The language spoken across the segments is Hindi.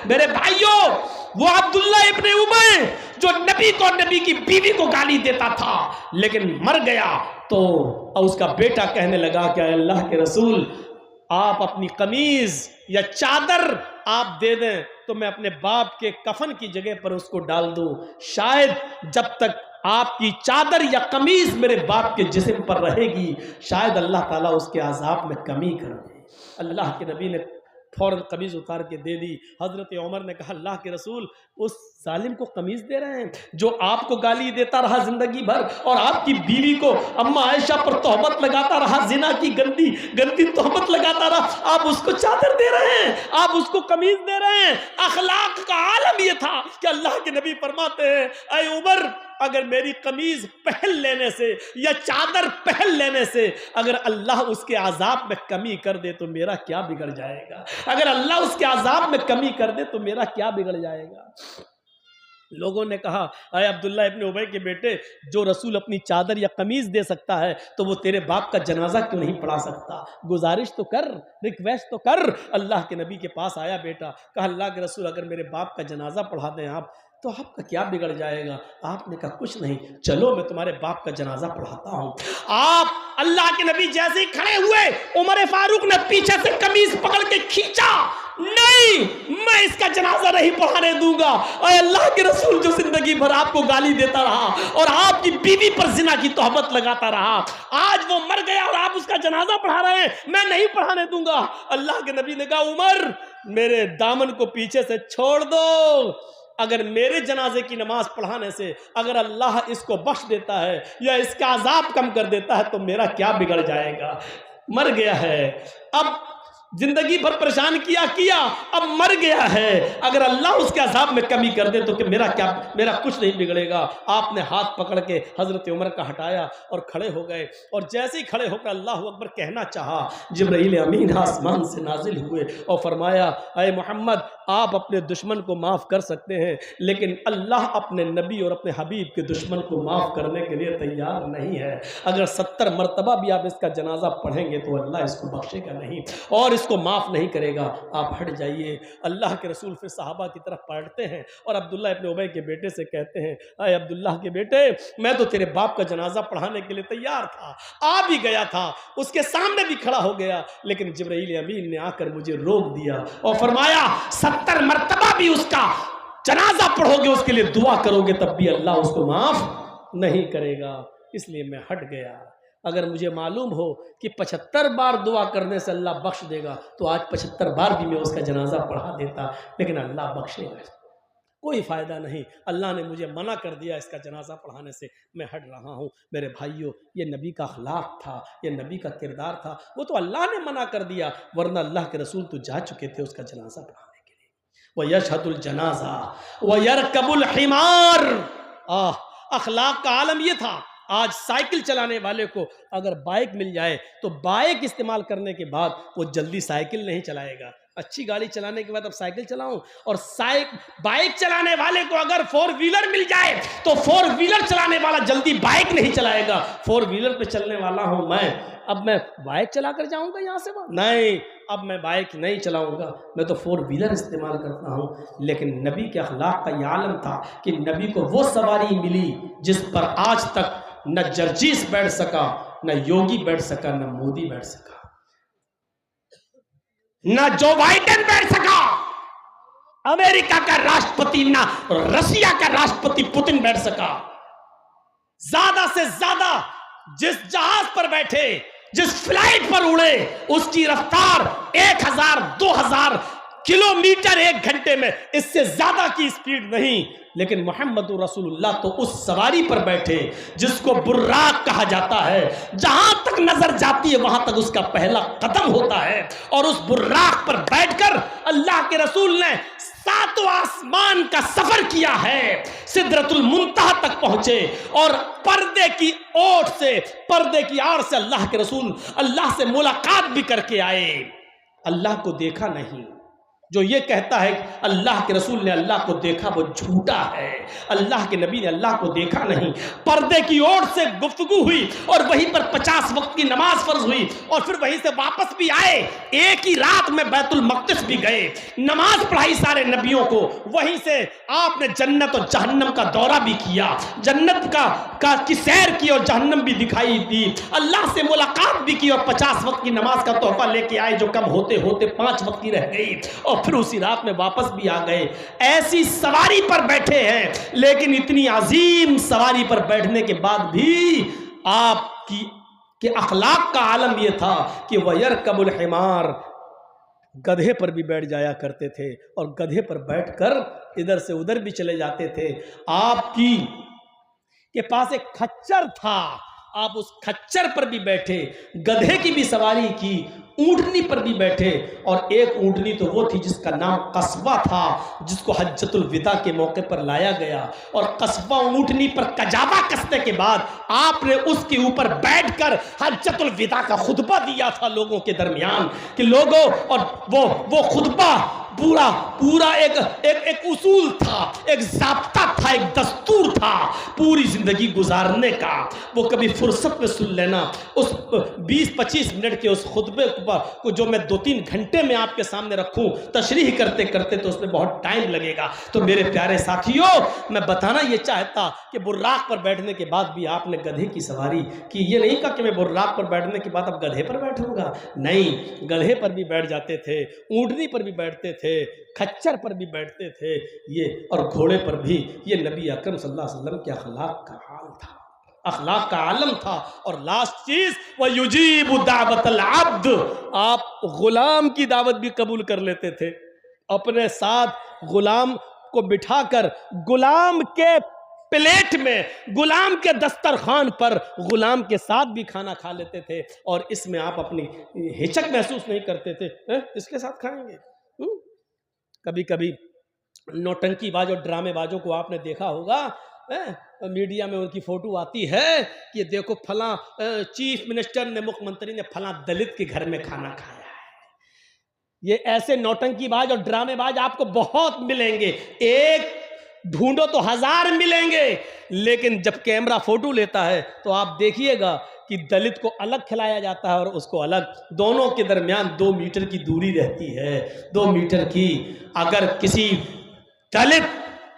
मेरे भाइयों, वो अब्दुल्ला इब्ने उबय जो नबी को, नबी की बीवी को गाली देता था लेकिन मर गया, तो उसका बेटा कहने लगा कि अल्लाह के रसूल, आप अपनी कमीज या चादर आप दे दें तो मैं अपने बाप के कफन की जगह पर उसको डाल दूं। शायद जब तक आपकी चादर या कमीज मेरे बाप के जिस्म पर रहेगी, शायद अल्लाह ताला उसके अज़ाब में कमी कर दे। अल्लाह के नबी ने फौरन कमीज उतार के दे दी। हजरत उमर ने कहा, अल्लाह के रसूल, उस जालिम को कमीज दे रहे हैं जो आपको गाली देता रहा जिंदगी भर और आपकी बीवी को, अम्मा आयशा पर तोहमत लगाता रहा, जिना की गंदी गंदी तोहमत लगाता रहा, आप उसको चादर दे रहे हैं, आप उसको कमीज दे रहे हैं। अखलाक का आलम यह था कि अल्लाह के नबी फरमाते हैं, ऐ उमर, अगर मेरी कमीज पहन लेने से या चादर पहन लेने से अगर अल्लाह उसके अजाब में कमी कर दे तो मेरा क्या बिगड़ जाएगा? अगर अल्लाह उसके अजाब में कमी कर दे तो मेरा क्या बिगड़ जाएगा? लोगों ने कहा, अरे अब्दुल्ला इब्ने उबय के बेटे, जो रसूल अपनी चादर या कमीज दे सकता है तो वो तेरे बाप का जनाजा क्यों नहीं पढ़ा सकता? गुजारिश तो कर, रिक्वेस्ट तो कर। अल्लाह के नबी के पास आया बेटा, कहा, अल्लाह के रसूल, अगर मेरे बाप का जनाजा पढ़ा दें आप तो आपका क्या बिगड़ जाएगा? आपने कहा, कुछ नहीं, चलो मैं तुम्हारे बाप का जनाजा पढ़ाता हूं। आप अल्लाह के नबी जैसे ही खड़े हुए, उमर फारूक ने पीछे से कमीज पकड़ के खींचा, नहीं, मैं इसका जनाजा नहीं पढ़ाने दूंगा। और अल्लाह के रसूल जो जिंदगी भर आपको गाली देता रहा और आपकी बीवी पर जिना की तोहमत लगाता रहा, आज वो मर गया और आप उसका जनाजा पढ़ा रहे हैं, मैं नहीं पढ़ाने दूंगा। अल्लाह के नबी ने कहा, उमर, मेरे दामन को पीछे से छोड़ दो। अगर मेरे जनाजे की नमाज पढ़ाने से अगर अल्लाह इसको बख्श देता है या इसका अजाब कम कर देता है तो मेरा क्या बिगड़ जाएगा? मर गया है, अब जिंदगी भर परेशान किया, अब मर गया है, अगर अल्लाह उसके अजाब में कमी कर दे तो कि मेरा कुछ नहीं बिगड़ेगा। आपने हाथ पकड़ के हजरत उमर का हटाया और खड़े हो गए, और जैसे ही खड़े होकर अल्लाह अकबर कहना चाहा, जिब्राइल अमीन आसमान से नाजिल हुए और फरमाया, अय मोहम्मद, आप अपने दुश्मन को माफ़ कर सकते हैं लेकिन अल्लाह अपने नबी और अपने हबीब के दुश्मन को माफ़ करने के लिए तैयार नहीं है। अगर 70 मरतबा भी आप इसका जनाजा पढ़ेंगे तो अल्लाह इसको बख्शेगा नहीं और इसको माफ़ नहीं करेगा। आप हट जाइए। अल्लाह के रसूल फिर सहाबा की तरफ पलटते हैं और अब्दुल्ला इब्ने उबय के बेटे से कहते हैं, अय अब्दुल्ला के बेटे, मैं तो तेरे बाप का जनाजा पढ़ाने के लिए तैयार था, आ भी गया था, उसके सामने भी खड़ा हो गया, लेकिन जिब्राइल अमीन ने आकर मुझे रोक दिया और फरमाया, 70 मरतबा भी उसका जनाजा पढ़ोगे, उसके लिए दुआ करोगे, तब भी अल्लाह उसको माफ़ नहीं करेगा। इसलिए मैं हट गया। अगर मुझे मालूम हो कि 75 बार दुआ करने से अल्लाह बख्श देगा तो आज 75 बार भी मैं उसका जनाजा पढ़ा देता, लेकिन अल्लाह बख्शेगा, कोई फ़ायदा नहीं। अल्लाह ने मुझे मना कर दिया इसका जनाजा पढ़ाने से, मैं हट रहा हूँ। मेरे भाइयों, ये नबी का अखलाक था, ये नबी का किरदार था, वो तो अल्लाह ने मना कर दिया, वरना अल्लाह के रसूल तो जा चुके थे उसका जनाजा पढ़ाने के लिए। वह यशहदुल जनाजा व यरकबुल हिमार। अखलाक का आलम ये था। आज साइकिल चलाने वाले को अगर बाइक मिल जाए तो बाइक इस्तेमाल करने के बाद वो जल्दी साइकिल नहीं चलाएगा। अच्छी गाड़ी चलाने के बाद अब साइकिल चलाऊं, और बाइक चलाने वाले को अगर 4 व्हीलर मिल जाए तो 4 व्हीलर चलाने वाला जल्दी बाइक नहीं चलाएगा। 4 व्हीलर पे चलने वाला हूं मैं, अब मैं बाइक चलाकर जाऊंगा यहां से वहां? नहीं, अब मैं बाइक नहीं चलाऊंगा, मैं तो 4 व्हीलर इस्तेमाल करता हूं। लेकिन नबी के अखलाक का यह आलम था कि नबी को वो सवारी मिली जिस पर आज तक न जर्जीस बैठ सका, न योगी बैठ सका, न मोदी बैठ सका, ना जो बाइडेन बैठ सका, अमेरिका का राष्ट्रपति, ना रसिया का राष्ट्रपति पुतिन बैठ सका। ज्यादा से ज्यादा जिस जहाज पर बैठे, जिस फ्लाइट पर उड़े, उसकी रफ्तार 1000-2000 किलोमीटर 1 घंटे में, इससे ज्यादा की स्पीड नहीं। लेकिन मोहम्मदुर रसूलुल्लाह तो उस सवारी पर बैठे जिसको बुर्राक कहा जाता है, जहां तक नजर जाती है वहां तक उसका पहला कदम होता है, और उस बुर्राक पर बैठकर अल्लाह के रसूल ने 7 आसमान का सफर किया है, सिदरतुल मुंतहा तक पहुंचे, और पर्दे की ओट से, पर्दे की आड़ से अल्लाह के रसूल अल्लाह से मुलाकात भी करके आए। अल्लाह को देखा नहीं, जो ये कहता है कि अल्लाह के रसूल ने अल्लाह को देखा, वो झूठा है। अल्लाह के नबी ने अल्लाह को देखा नहीं। पर्दे की ओर से गुफ्तगू हुई और वहीं पर 50 वक्त की नमाज फर्ज हुई और फिर वहीं से वापस भी आए। एक ही रात में बैतुल मक़दिस भी गए, नमाज पढ़ाई सारे नबियों को। वहीं से आपने जन्नत और जहन्नम का दौरा भी किया, जन्नत की सैर की और जहन्नम भी दिखाई दी, अल्लाह से मुलाकात भी की और 50 वक्त की नमाज का तोहफा लेके आए जो कम होते होते 5 वक्त की रह गई और फिर उसी रात में वापस भी आ गए। ऐसी सवारी पर बैठे हैं, लेकिन इतनी अजीम सवारी पर बैठने के बाद भी आपकी के अखलाक का आलम यह था कि वयरकबुल हिमार, गधे पर भी बैठ जाया करते थे और गधे पर बैठकर इधर से उधर भी चले जाते थे। आपकी के पास एक खच्चर था, आप उस खच्चर पर भी बैठे, गधे की भी सवारी की, ऊंटनी पर भी बैठे। और एक ऊंटनी तो वो थी जिसका नाम कस्बा था, जिसको हज्जतुल विदा के मौके पर लाया गया और कस्बा ऊंटनी पर कजाबा कसने के बाद आपने उसके ऊपर बैठकर हज्जतुल विदा का खुतबा दिया था लोगों के दरमियान कि लोगों, और वो खुतबा पूरा एक उसूल था, एक ज़ाब्ता था, एक दस्तूर था पूरी जिंदगी गुजारने का। वो कभी फुर्सत में सुन लेना। उस 20-25 मिनट के उस खुतबे को जो मैं 2-3 घंटे में आपके सामने रखूं तशरीह करते करते तो उसमें बहुत टाइम लगेगा। तो मेरे प्यारे साथियों, मैं बताना ये चाहता कि बुर्राक पर बैठने के बाद भी आपने गधे की सवारी की। ये नहीं कहा कि मैं बुर्राक पर बैठने के बाद अब गधे पर बैठूंगा, नहीं, गधे पर भी बैठ जाते थे, ऊँटनी पर भी बैठते थे, खच्चर पर भी बैठते थे, ये और घोड़े पर भी। ये नबी अकरम सल्लल्लाहु अलैहि वसल्लम के अखलाक का हाल था, अखलाक का आलम था। और लास्ट चीज, वह युजीबु दावतल अब्द, आप गुलाम की दावत भी कबूल कर लेते थे। अपने साथ गुलाम को बिठाकर गुलाम के प्लेट में, गुलाम के दस्तरखान पर गुलाम के साथ भी खाना खा लेते थे और इसमें आप अपनी हिचक महसूस नहीं करते थे, इसके साथ खाएंगे। कभी कभी नौटंकीबाज और ड्रामेबाजों को आपने देखा होगा, मीडिया में उनकी फोटो आती है कि देखो फलां चीफ मिनिस्टर ने, मुख्यमंत्री ने फलां दलित के घर में खाना खाया है। ये ऐसे नौटंकीबाज और ड्रामेबाज आपको बहुत मिलेंगे, एक ढूंढो तो 1000 मिलेंगे। लेकिन जब कैमरा फोटो लेता है तो आप देखिएगा कि दलित को अलग खिलाया जाता है और उसको अलग, दोनों के दरमियान 2 मीटर की दूरी रहती है, 2 मीटर की। अगर किसी दलित,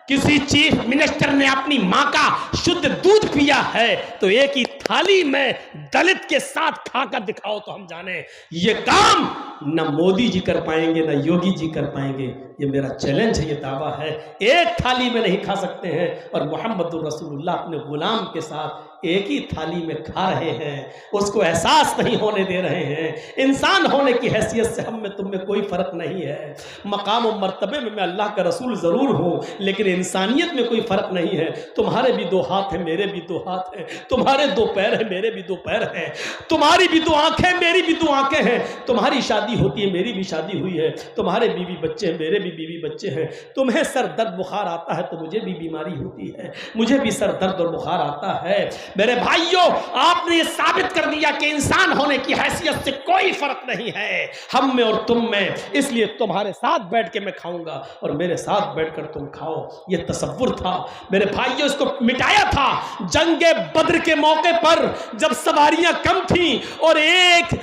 किसी चीफ मिनिस्टर ने अपनी मां का शुद्ध दूध पिया है तो एक ही थाली में दलित के साथ खाकर दिखाओ तो हम जाने ये काम न मोदी जी कर पाएंगे न योगी जी कर पाएंगे। ये मेरा चैलेंज है, ये दावा है। एक थाली में नहीं खा सकते हैं और मोहम्मदुर रसूलुल्लाह अपने गुलाम के साथ एक ही थाली में खा रहे हैं, उसको एहसास नहीं होने दे रहे हैं। इंसान होने की हैसियत से हम में तुम में कोई फ़र्क नहीं है। मकाम और मर्तबे में मैं अल्लाह का रसूल ज़रूर हूँ, लेकिन इंसानियत में कोई फ़र्क नहीं है। तुम्हारे भी 2 हाथ हैं, मेरे भी 2 हाथ हैं, तुम्हारे 2 पैर हैं, मेरे भी 2 पैर हैं, तुम्हारी भी 2 आँखें, मेरी भी 2 आँखें हैं, तुम्हारी शादी होती है, मेरी भी शादी हुई है, तुम्हारे बीवी बच्चे हैं, मेरे भी बीवी बच्चे हैं, तुम्हें सर दर्द बुखार आता है तो मुझे भी बीमारी होती है, मुझे भी सर दर्द और बुखार आता है। मेरे भाइयों, आपने ये साबित कर दिया कि इंसान होने की हैसियत से कोई फर्क नहीं है हम में और तुम में, इसलिए तुम्हारे साथ बैठ के मैं खाऊंगा और मेरे साथ बैठकर तुम खाओ। ये तसव्वुर था मेरे भाइयों, इसको मिटाया था जंगे बद्र के मौके पर जब सवारियां कम थी और एक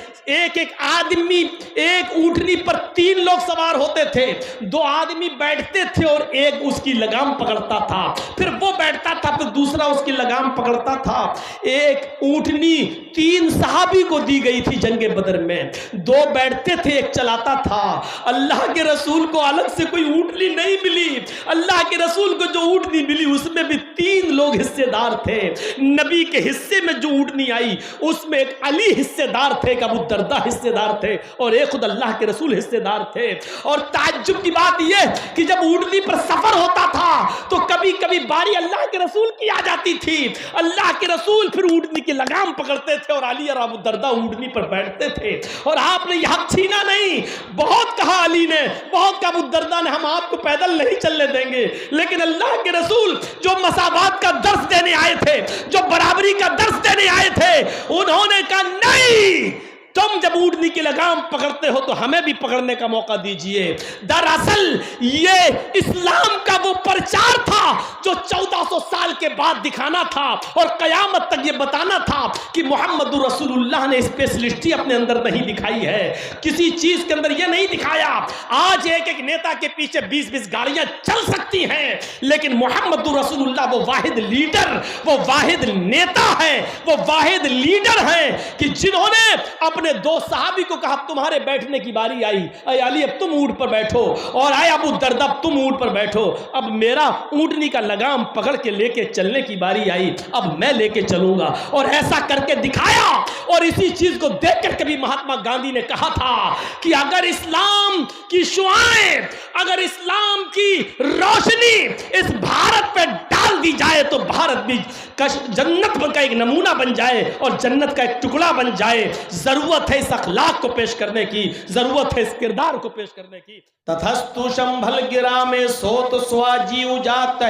आदमी, एक ऊंटनी पर 3 लोग सवार होते थे, 2 आदमी बैठते थे और एक उसकी लगाम पकड़ता था, फिर वो बैठता था, फिर दूसरा उसकी लगाम पकड़ता था। एक ऊंटनी 3 सहाबी को दी गई थी जंगे बदर में, 2 बैठते थे, एक चलाता था। अल्लाह के रसूल को अलग से कोई ऊंटनी नहीं मिली, अल्लाह के रसूल को जो ऊंटनी मिली उसमें भी 3 लोग हिस्सेदार थे। नबी के हिस्से में जो ऊंटनी आई उसमें एक अली हिस्सेदार थे, एक अबू दरदा हिस्सेदार थे और एक खुद अल्लाह के रसूल हिस्सेदार थे। और ताज्जुब की बात यह कि जब ऊंटनी पर सफर होता था तो कभी कभी बारी अल्लाह के रसूल की आ जाती थी, अल्लाह के रसूल फिर ऊंटनी की लगाम पकड़ते थे और अली और अबू दरदा ऊंटनी पर बैठते थे। और आपने यह हक छीना नहीं, बहुत कहा अली ने, बहुत कहा अबू दरदा ने, हम आपको पैदल नहीं चलने देंगे, लेकिन अल्लाह के रसूल जो मसावात का दर्स देने आए थे, जो बराबरी का दर्स देने आए थे, उन्होंने कहा नहीं, तुम जब ऊँटनी की लगाम पकड़ते हो तो हमें भी पकड़ने का मौका दीजिए। दरअसल ये इस्लाम का वो प्रचार था जो 1400 साल के बाद दिखाना था और कयामत तक ये बताना था कि मोहम्मद रसूलुल्लाह ने स्पेशलिस्टी अपने अंदर नहीं दिखाई है, किसी चीज के अंदर ये नहीं दिखाया। आज एक एक नेता के पीछे 20-20 गाड़ियां चल सकती हैं, लेकिन मोहम्मद रसूलुल्लाह वो वाहिद लीडर, वो वाहिद नेता है, वो वाहिद लीडर है कि जिन्होंने अपने दो सहाबी को कहा तुम्हारे बैठने की बारी आई, अय अली अब तुम ऊंट पर बैठो, और आए अबू दरदा तुम ऊंट पर बैठो, अब मेरा ऊंटनी का लगाम पकड़ के लेके चलने की बारी आई, अब मैं लेके चलूंगा। और ऐसा करके दिखाया। और इसी चीज को देखकर कभी महात्मा गांधी ने कहा था कि अगर इस्लाम की शुआएं, अगर इस्लाम की रोशनी इस भारत पे डाल दी जाए तो भारत भी जन्नत का एक नमूना बन जाए और जन्नत का एक टुकड़ा बन जाए। जरूरत है इस अखलाक को पेश करने की, जरूरत है इस किरदार को पेश करने की। तथस्तु शंभल गिरा में सोत स्वाजी उजात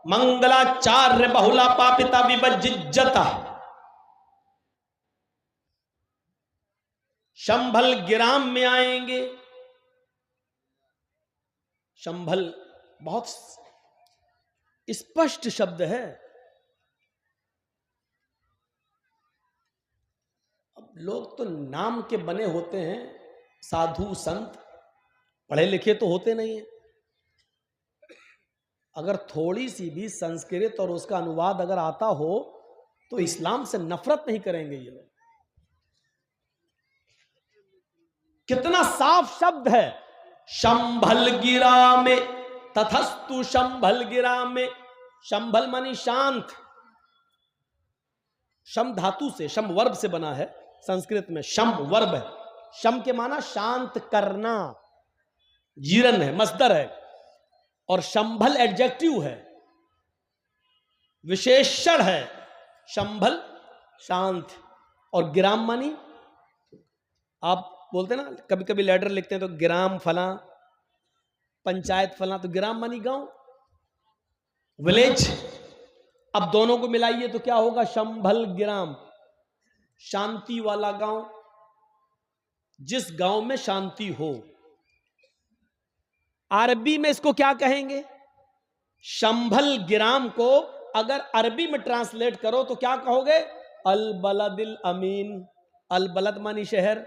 मंगलाचार्य बहुला पापिता विभजिज्जता। शंभल गिराम में आएंगे। शंभल बहुत स्पष्ट शब्द है। अब लोग तो नाम के बने होते हैं, साधु संत, पढ़े लिखे तो होते नहीं है। अगर थोड़ी सी भी संस्कृत और उसका अनुवाद अगर आता हो तो इस्लाम से नफरत नहीं करेंगे ये लोग। कितना साफ शब्द है। शंभल गिरा में, तथस्तु शंभल गिरा में। शंभल मानी शांत, शम धातु से, शम वर्ब से बना है। संस्कृत में शम वर्ब है। शम के माना शांत करना, जीरन है, मस्दर है। और शंभल एडजेक्टिव है, विशेषण है। शंभल शांत। और गिराम मानी, आप बोलते ना कभी कभी लेटर लिखते हैं तो ग्राम फला, पंचायत फला, तो ग्राम मानी गांव, विलेज। अब दोनों को मिलाइए तो क्या होगा? शंभल गिराम, शांति वाला गांव, जिस गांव में शांति हो। अरबी में इसको क्या कहेंगे? शंभल गिराम को अगर अरबी में ट्रांसलेट करो तो क्या कहोगे? अल बलदिल अमीन। अल बलद मानी शहर,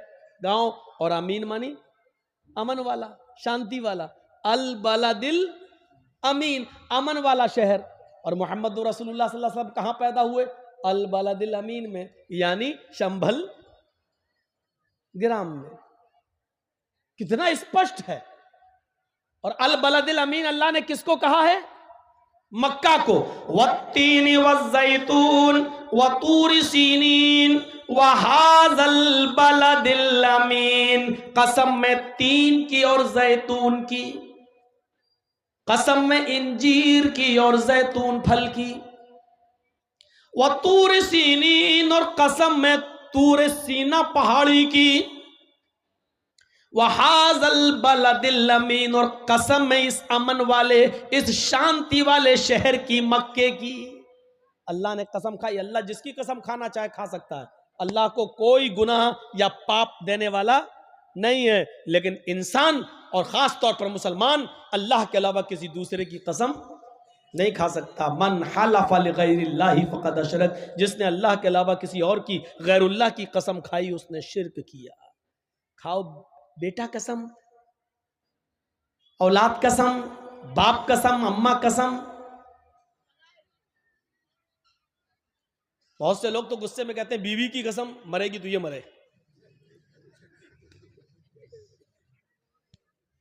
गांव, और अमीन मानी अमन वाला, शांति वाला। अल बलदिल अमीन, अमन वाला शहर। और मोहम्मद रसूलुल्लाह सल्लल्लाहु अलैहि वसल्लम कहां पैदा हुए? अल बलदिल अमीन में, यानी शंभल गिराम में। कितना स्पष्ट है। और अल बलदिल अमीन अल्लाह ने किसको कहा है? मक्का को। वत्तीन वज़्ज़ैतून वतूर सीनीन वहाज़ल बलदिल अमीन। कसम में तीन की और जैतून की, कसम में इंजीर की और जैतून फल की। वतूर सीनीन, और कसम में तूर सीना पहाड़ी की। वहाज़ल बलदिल अमीन, और कसम में इस अमन वाले, इस शांति वाले शहर की, मक्के की। अल्लाह ने कसम खाई। अल्लाह जिसकी कसम खाना चाहे खा सकता है। अल्लाह को कोई गुनाह या पाप देने वाला नहीं है। लेकिन इंसान और खास तौर पर मुसलमान अल्लाह के अलावा किसी दूसरे की कसम नहीं खा सकता। मन हलफ़ लिग़ैरिल्लाहि फ़क़द अशरक। जिसने अल्लाह के अलावा किसी और की, गैरुल्लाह की कसम खाई, उसने शिर्क किया। खाओ बेटा कसम, औलाद कसम, बाप कसम, अम्मा कसम। बहुत से लोग तो गुस्से में कहते हैं बीवी की कसम, मरेगी तो ये मरे।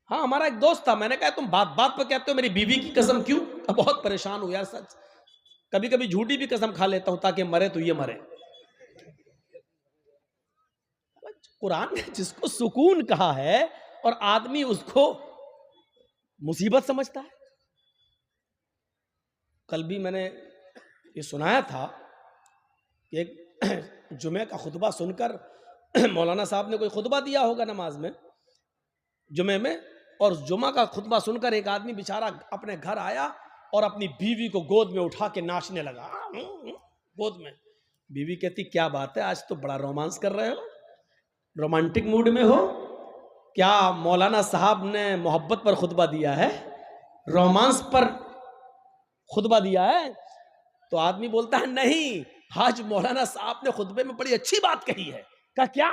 हाँ, हमारा एक दोस्त था, मैंने कहा तुम बात बात पर कहते हो मेरी बीवी की कसम क्यों? अब बहुत परेशान हूं यार, सच। कभी कभी झूठी भी कसम खा लेता हूं ताकि मरे तो ये मरे। कुरान ने जिसको सुकून कहा है और आदमी उसको मुसीबत समझता है। कल भी मैंने ये सुनाया था कि एक जुमे का खुतबा सुनकर मौलाना साहब ने कोई खुतबा दिया होगा नमाज में, जुमे में, और जुमा का खुतबा सुनकर एक आदमी बेचारा अपने घर आया और अपनी बीवी को गोद में उठा के नाचने लगा। गोद में। बीवी कहती क्या बात है, आज तो बड़ा रोमांस कर रहे हो। रोमांटिक मूड में हो? क्या मौलाना साहब ने मोहब्बत पर खुतबा दिया है, रोमांस पर खुतबा दिया है? तो आदमी बोलता है नहीं, आज मौलाना साहब ने खुतबे में बड़ी अच्छी बात कही है। कहा क्या?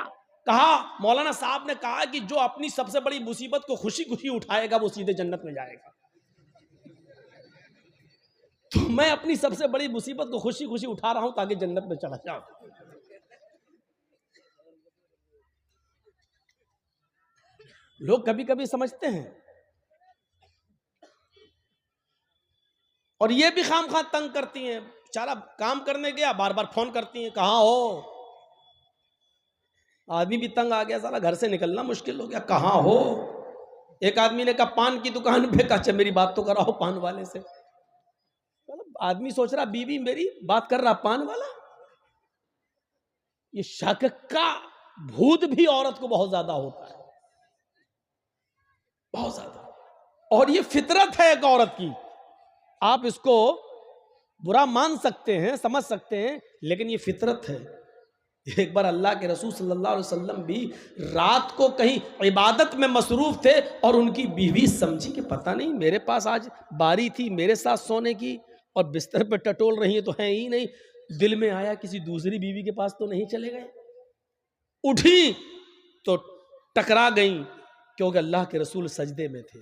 कहा मौलाना साहब ने कहा कि जो अपनी सबसे बड़ी मुसीबत को खुशी खुशी उठाएगा वो सीधे जन्नत में जाएगा। तो मैं अपनी सबसे बड़ी मुसीबत को खुशी खुशी उठा रहा हूं ताकि जन्नत में चला जाऊं। लोग कभी कभी समझते हैं, और ये भी खामखा तंग करती हैं। बेचारा काम करने गया, बार बार फोन करती हैं, कहाँ हो? आदमी भी तंग आ गया, साला घर से निकलना मुश्किल हो गया, कहाँ हो? एक आदमी ने कहा पान की दुकान पे। कहा अच्छा मेरी बात तो कराओ पान वाले से। आदमी सोच रहा बीवी मेरी बात कर रहा पान वाला। ये शक का भूत भी औरत को बहुत ज्यादा होता है, बहुत ज्यादा। और ये फितरत है एक औरत की। आप इसको बुरा मान सकते हैं, समझ सकते हैं, लेकिन ये फितरत है। एक बार अल्लाह के रसूल सल्लल्लाहु अलैहि वसल्लम भी रात को कहीं इबादत में मसरूफ थे और उनकी बीवी समझी कि पता नहीं मेरे पास आज बारी थी मेरे साथ सोने की और बिस्तर पर टटोल रही है तो है ही नहीं। दिल में आया किसी दूसरी बीवी के पास तो नहीं चले गए। उठी तो टकरा गई, क्योंकि अल्लाह के रसूल सजदे में थे,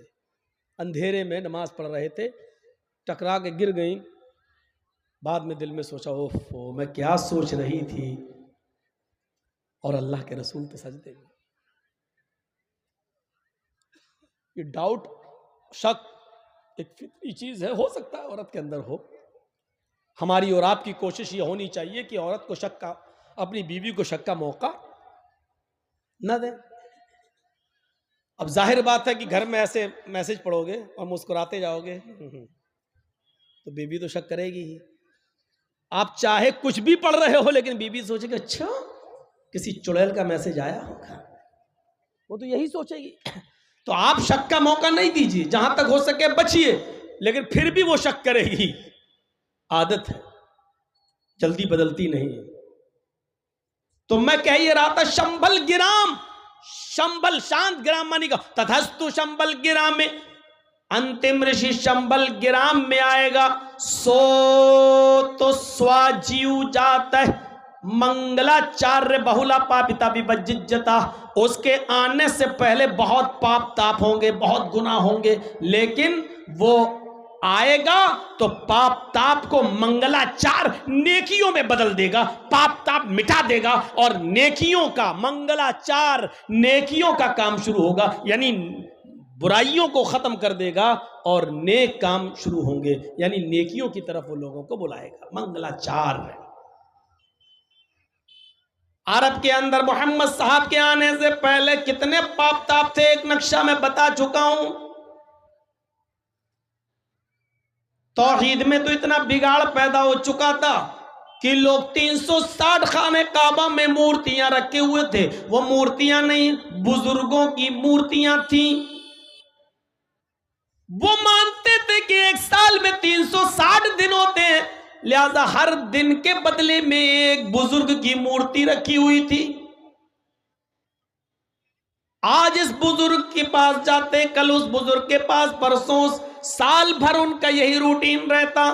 अंधेरे में नमाज पढ़ रहे थे, टकरा के गिर गई। बाद में दिल में सोचा ओफो मैं क्या सोच रही थी, और अल्लाह के रसूल तो सजदे में। ये डाउट, शक एक फितरी चीज है, हो सकता है औरत के अंदर हो। हमारी और आपकी कोशिश ये होनी चाहिए कि औरत को शक का, अपनी बीवी को शक का मौका न दें। अब जाहिर बात है कि घर में ऐसे मैसेज पढ़ोगे और मुस्कुराते जाओगे तो बीवी तो शक करेगी ही। आप चाहे कुछ भी पढ़ रहे हो लेकिन बीवी सोचेगी अच्छा किसी चुड़ैल का मैसेज आया होगा, वो तो यही सोचेगी। तो आप शक का मौका नहीं दीजिए, जहां तक हो सके बचिए, लेकिन फिर भी वो शक करेगी। आदत है, जल्दी बदलती नहीं है। तो मैं कह ये रहा था शंबल गिराम, शंबल शांत ग्राम मानी का तथस्तु शंबल गिराम में, अंतिम ऋषि शंबल गिराम में आएगा। सो तो स्वाजीव जाता है मंगलाचार्य बहुला पापिता विभज्जता। उसके आने से पहले बहुत पाप ताप होंगे, बहुत गुनाह होंगे, लेकिन वो आएगा तो पाप ताप को मंगलाचार नेकियों में बदल देगा, पाप ताप मिटा देगा और नेकियों का, मंगलाचार नेकियों का काम शुरू होगा, यानी बुराइयों को खत्म कर देगा और नेक काम शुरू होंगे, यानी नेकियों की तरफ वो लोगों को बुलाएगा। मंगलाचार है। अरब के अंदर मोहम्मद साहब के आने से पहले कितने पाप ताप थे, एक नक्शा में बता चुका हूं। तौहीद में तो इतना बिगाड़ पैदा हो चुका था कि लोग 360 खाने काबा में मूर्तियां रखे हुए थे। वो मूर्तियां नहीं, बुजुर्गों की मूर्तियां थी। वो मानते थे कि एक साल में 360 दिन होते हैं, लिहाजा हर दिन के बदले में एक बुजुर्ग की मूर्ति रखी हुई थी। आज इस बुजुर्ग के पास जाते, कल उस बुजुर्ग के पास, परसों, साल भर उनका यही रूटीन रहता।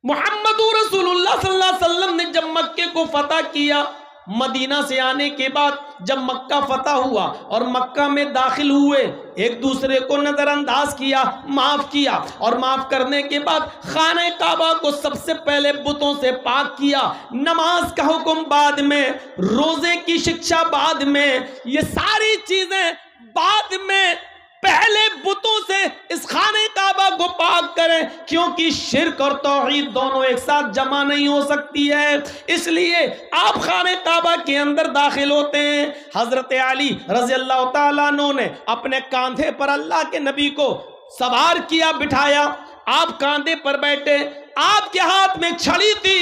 मोहम्मद रसूलुल्लाह सल्लल्लाहु अलैहि वसल्लम ने जब मक्के को फतह किया, मदीना से आने के बाद जब मक्का फतह हुआ और मक्का में दाखिल हुए, एक दूसरे को नजरअंदाज किया, माफ किया, और माफ करने के बाद खाने काबा को सबसे पहले बुतों से पाक किया। नमाज का हुक्म बाद में, रोजे की शिक्षा बाद में, ये सारी चीजें बाद में, पहले बुतों से इस खाने काबा को पाक करें, क्योंकि शिर्क और तौहीद दोनों एक साथ जमा नहीं हो सकती है। इसलिए आप खाने काबा के अंदर दाखिल होते हैं। हजरत अली रज़ी अल्लाह ताला अन्हु ने अपने कंधे पर अल्लाह के नबी को सवार किया, बिठाया, आप कंधे पर बैठे, आपके हाथ में छड़ी थी,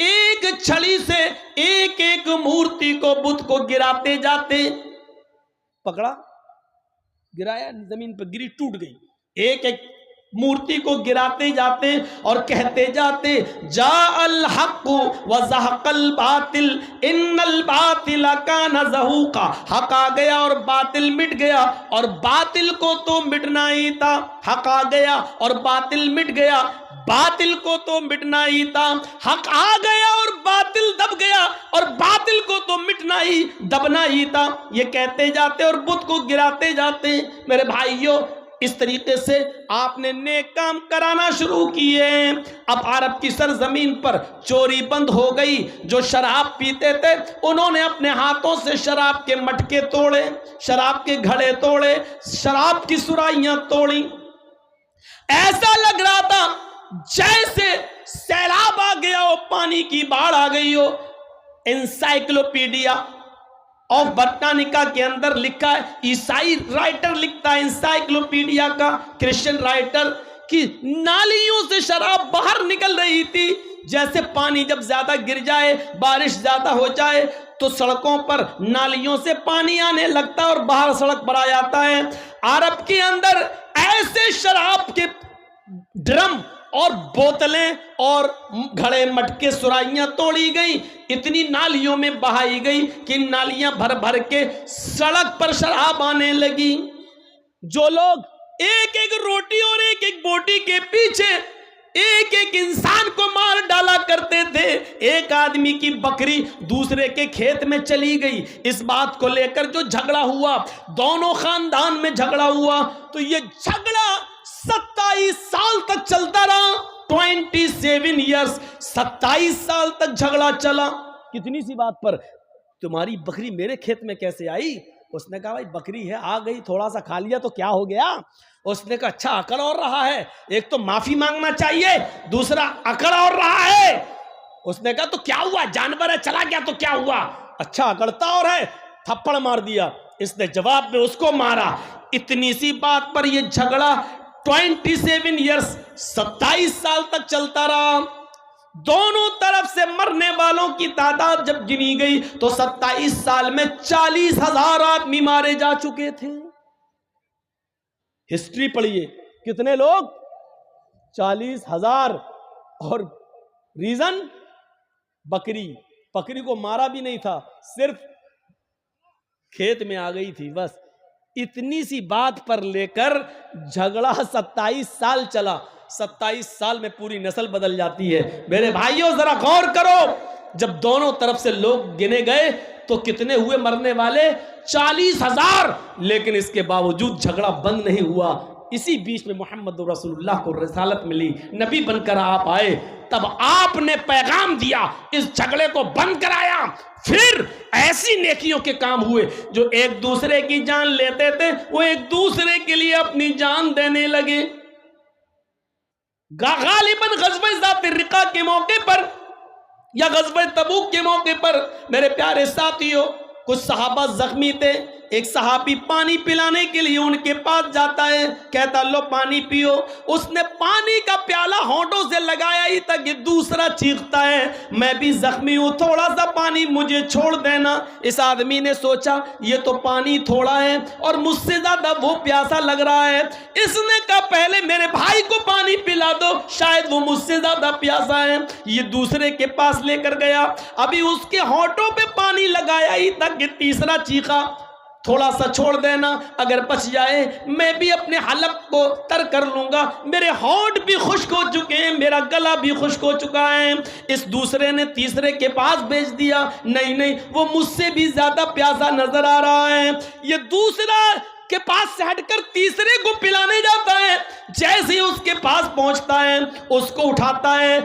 एक छड़ी से एक एक मूर्ति को, बुत को गिराते जाते। पकड़ा, गिराया, जमीन पर गिरी, टूट गई, एक एक मूर्ति को गिराते जाते और कहते जाते जा अल हक व ज़हक़ल बातिल इन्नल बातिल कान ज़हूक़ा। हक आ गया और बातिल मिट गया, और बातिल को तो मिटना ही था। हक आ गया और बातिल मिट गया, बातिल को तो मिटना ही था। हक आ गया और बातिल दब गया, और बातिल को तो मिटना ही दबना ही था। ये कहते जाते और बुत को गिराते जाते। मेरे भाइयों, इस तरीके से आपने नेक काम कराना शुरू किए। अब अरब की सरजमीन पर चोरी बंद हो गई। जो शराब पीते थे उन्होंने अपने हाथों से शराब के मटके तोड़े, शराब के घड़े तोड़े, शराब की सुराइयां तोड़ी। ऐसा लग रहा था जैसे सैलाब आ गया हो, पानी की बाढ़ आ गई हो। एनसाइक्लोपीडिया ऑफ बॉटनिका के अंदर लिखा है, ईसाई राइटर लिखता है एनसाइक्लोपीडिया का, क्रिश्चियन राइटर, कि नालियों से शराब बाहर निकल रही थी। जैसे पानी जब ज्यादा गिर जाए, बारिश ज्यादा हो जाए, तो सड़कों पर नालियों से पानी आने लगता है और बाहर सड़क पर आ जाता है। अरब के अंदर ऐसे शराब के ड्रम और बोतलें और घड़े मटके सुराइयां तोड़ी गई, इतनी नालियों में बहाई गई कि नालियां भर भर के सड़क पर शराब आने लगी। जो लोग एक एक रोटी और एक एक बोटी के पीछे एक एक इंसान को मार डाला करते थे, एक आदमी की बकरी दूसरे के खेत में चली गई, इस बात को लेकर जो झगड़ा हुआ, दोनों खानदान में झगड़ा हुआ, तो ये झगड़ा 27 साल तक चलता रहा। 27 ईयर्स, 27 साल तक झगड़ा चला। कितनी सी बात पर, तुम्हारी बकरी मेरे खेत में कैसे आई? उसने कहा भाई बकरी है, आ गई, थोड़ा सा खा लिया तो क्या हो गया। उसने कहा अच्छा अकड़ और रहा है, एक तो माफी मांगना चाहिए, दूसरा अकड़ और रहा है। उसने कहा तो क्या हुआ, जानवर है चला गया तो क्या हुआ, अच्छा अकड़ता और है, थप्पड़ मार दिया। इसने जवाब में उसको मारा। इतनी सी बात पर यह झगड़ा 27 ईयर्स, 27 साल तक चलता रहा। दोनों तरफ से मरने वालों की तादाद जब गिनी गई तो 27 साल में 40,000 आदमी मारे जा चुके थे। हिस्ट्री पढ़िए, कितने लोग, 40,000। और रीजन, बकरी को मारा भी नहीं था, सिर्फ खेत में आ गई थी बस। इतनी सी बात पर लेकर झगड़ा 27 साल चला। 27 साल में पूरी नस्ल बदल जाती है। मेरे भाइयों जरा गौर करो, जब दोनों तरफ से लोग गिने गए तो कितने हुए मरने वाले, 40,000। लेकिन इसके बावजूद झगड़ा बंद नहीं हुआ। इसी बीच में मोहम्मद रसूलुल्लाह को रिसालत मिली, नबी बनकर आप आए, तब आपने पैगाम दिया, इस झगड़े को बंद कराया। फिर ऐसी नेकियों के काम हुए, जो एक दूसरे की जान लेते थे वो एक दूसरे के लिए अपनी जान देने लगे। गालिबन ग़ज़वे ज़ात रिक़ा के मौके पर या ग़ज़वे तबूक के मौके पर मेरे प्यारे साथियों, कुछ सहाबा जख्मी थे। एक सहाबी पानी पिलाने के लिए उनके पास जाता है, कहता लो पानी पियो। उसने पानी का प्याला होंठों से लगाया ही तक कि दूसरा चीखता है मैं भी जख्मी हूं, थोड़ा सा पानी मुझे छोड़ देना। इस आदमी ने सोचा ये तो पानी थोड़ा है और मुझसे ज्यादा वो प्यासा लग रहा है। इसने कहा पहले मेरे भाई को पानी पिला दो, शायद वो मुझसे ज्यादा प्यासा है। ये दूसरे के पास लेकर गया, अभी उसके होंठों पे पानी लगाया ही तक कि तीसरा चीखा थोड़ा सा छोड़ देना, अगर बच जाए मैं भी अपने हलक को तर कर लूंगा, मेरे होंठ भी खुश्क हो चुके हैं, मेरा गला भी खुश्क हो चुका है। इस दूसरे ने तीसरे के पास भेज दिया, नहीं वो मुझसे भी ज्यादा प्यासा नजर आ रहा है। ये दूसरा के पास से हटकर तीसरे को पिलाने जाता है। जैसे ही उसके पास पहुंचता है उसको उठाता है,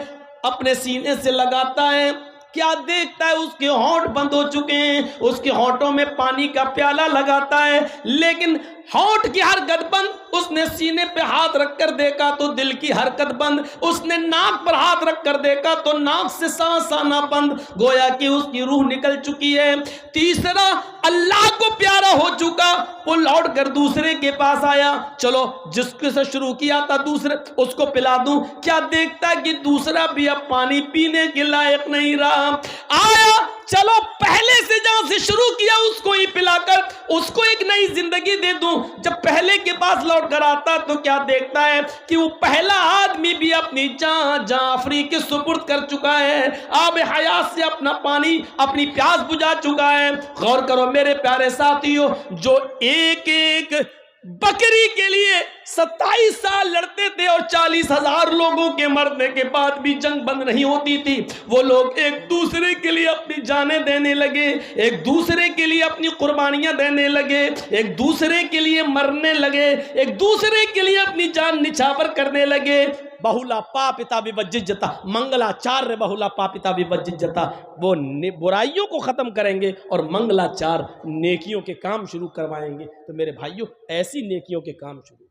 अपने सीने से लगाता है, क्या देखता है उसके होंठ बंद हो चुके हैं। उसके होंठों में पानी का प्याला लगाता है, लेकिन होंठ की हरकत बंद। उसने सीने पे हाथ रखकर देखा तो दिल की हरकत बंद। उसने नाक पर हाथ रखकर देखा तो नाक से सांस आना बंद, गोया कि उसकी रूह निकल चुकी है। तीसरा अल्लाह को प्यारा हो चुका, वो लौट कर दूसरे के पास आया, चलो जिसके से शुरू किया था दूसरे उसको पिला दूं। क्या देखता कि दूसरा भी अब पानी पीने के लायक नहीं रहा। आया चलो पहले से जहां से शुरू किया उसको ही पिलाकर उसको एक नई जिंदगी दे दूं। जब पहले के पास लौट कर आता तो क्या देखता है कि वो पहला आदमी भी अपनी जान जाफरी के सुपुर्द कर चुका है, आब हयात से अपना पानी अपनी प्यास बुझा चुका है। गौर करो मेरे प्यारे साथियों, जो एक एक बकरी के लिए 27 साल लड़ते थे और 40,000 लोगों के मरने के बाद भी जंग बंद नहीं होती थी, वो लोग एक दूसरे के लिए अपनी जानें देने लगे, एक दूसरे के लिए अपनी कुर्बानियां देने लगे, एक दूसरे के लिए मरने लगे, एक दूसरे के लिए अपनी जान निछावर करने लगे। बहुला पापिता विवज्जिज्जता, मंगलाचार्य बहुला पापिता विवज्जिज्जता। वो बुराइयों को खत्म करेंगे और मंगलाचार नेकियों के काम शुरू करवाएंगे। तो मेरे भाइयों, ऐसी नेकियों के काम शुरू।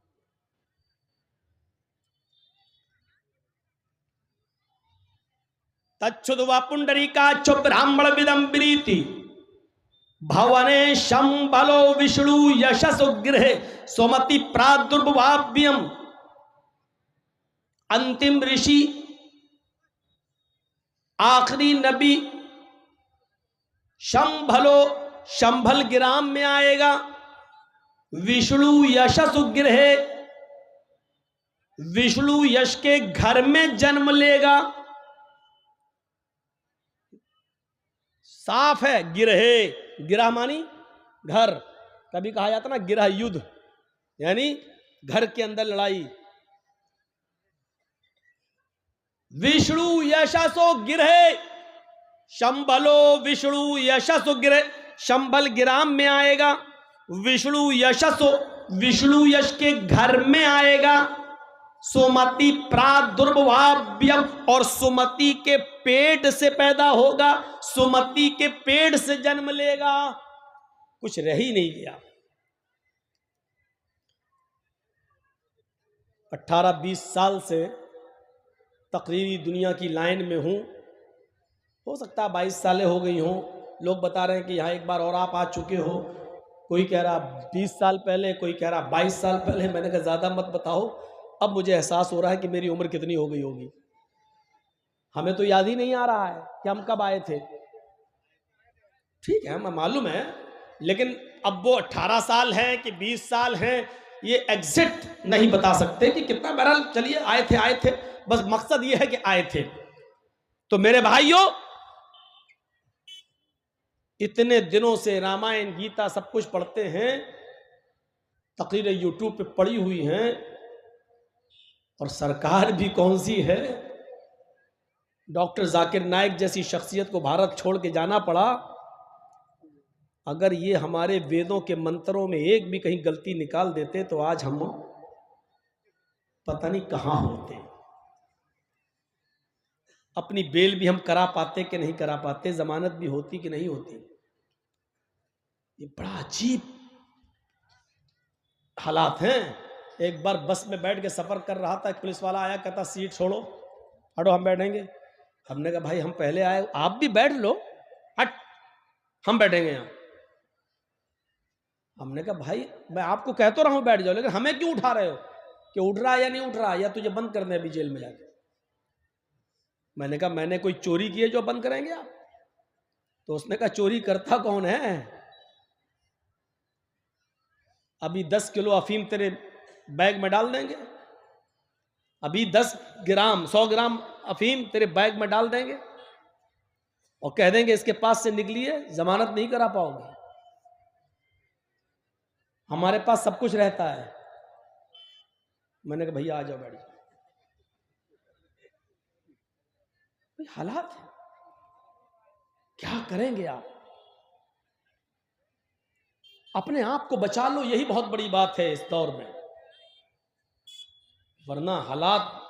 तच्छुद्वा पुंडरीकाक्ष ब्राह्मण विदंबरीति भवने शंभलो विष्णु यशसुगृह सोमति प्रादुर्भाव्यम। अंतिम ऋषि आखिरी नबी शंभल ग्राम में आएगा, विष्णु यशसुगृह, विष्णु यश के घर में जन्म लेगा। साफ है, गिरहे, गिरह मानी घर, कभी कहा जाता ना गिरह युद्ध, यानी घर के अंदर लड़ाई। विष्णु यशसो गिरहे शंभलो, विष्णु यशसो गिरहे, शंभल ग्राम में आएगा, विष्णु यशसो, विष्णु यश के घर में आएगा। सुमति प्रादुर्भाव्यम, और सुमति के पेट से पैदा होगा, सुमति के पेट से जन्म लेगा। कुछ रह ही नहीं गया। 18-20 साल से तकरीरी दुनिया की लाइन में हूँ, हो सकता है 22 सालें हो गई हों। लोग बता रहे हैं कि यहाँ एक बार और आप आ चुके हो, कोई कह रहा 20 साल पहले, कोई कह रहा 22 साल पहले। मैंने कहा ज़्यादा मत बताओ, अब मुझे एहसास हो रहा है कि मेरी उम्र कितनी हो गई होगी। हमें तो याद ही नहीं आ रहा है कि हम कब आए थे। ठीक है, हमें मालूम है, लेकिन अब वो 18 साल हैं कि 20 साल हैं, ये एग्जैक्ट नहीं बता सकते कि कितना। बहरहाल चलिए, आए थे, बस मकसद ये है कि आए थे। तो मेरे भाइयों, इतने दिनों से रामायण गीता सब कुछ पढ़ते हैं, तकरीरें यूट्यूब पे पड़ी हुई हैं, और सरकार भी कौन सी है। डॉक्टर जाकिर नाइक जैसी शख्सियत को भारत छोड़ के जाना पड़ा। अगर ये हमारे वेदों के मंत्रों में एक भी कहीं गलती निकाल देते तो आज हम पता नहीं कहां होते। अपनी बेल भी हम करा पाते कि नहीं करा पाते, जमानत भी होती कि नहीं होती। ये बड़ा अजीब हालात हैं। एक बार बस में बैठ के सफर कर रहा था, एक पुलिस वाला आया, कहता सीट छोड़ो, हटो हम बैठेंगे। हमने कहा भाई हम पहले आए, आप भी बैठ लो, हट हम बैठेंगे यहाँ। हमने कहा भाई मैं आपको कह तो रहा हूं बैठ जाओ, लेकिन हमें क्यों उठा रहे हो, कि उठ रहा है या नहीं उठ रहा, या तुझे बंद करना है अभी जेल में जाके। मैंने कहा मैंने कोई चोरी की है जो बंद करेंगे आप? तो उसने कहा चोरी करता कौन है, अभी 10 किलो अफीम तेरे बैग में डाल देंगे, अभी 10 ग्राम 100 ग्राम अफीम तेरे बैग में डाल देंगे और कह देंगे इसके पास से निकली है, जमानत नहीं करा पाओगे। हमारे पास सब कुछ रहता है। मैंने कहा भैया आ जाओ बैठ जाओ। हालात है, क्या करेंगे आप? अपने आप को बचा लो, यही बहुत बड़ी बात है इस दौर में, वरना हालात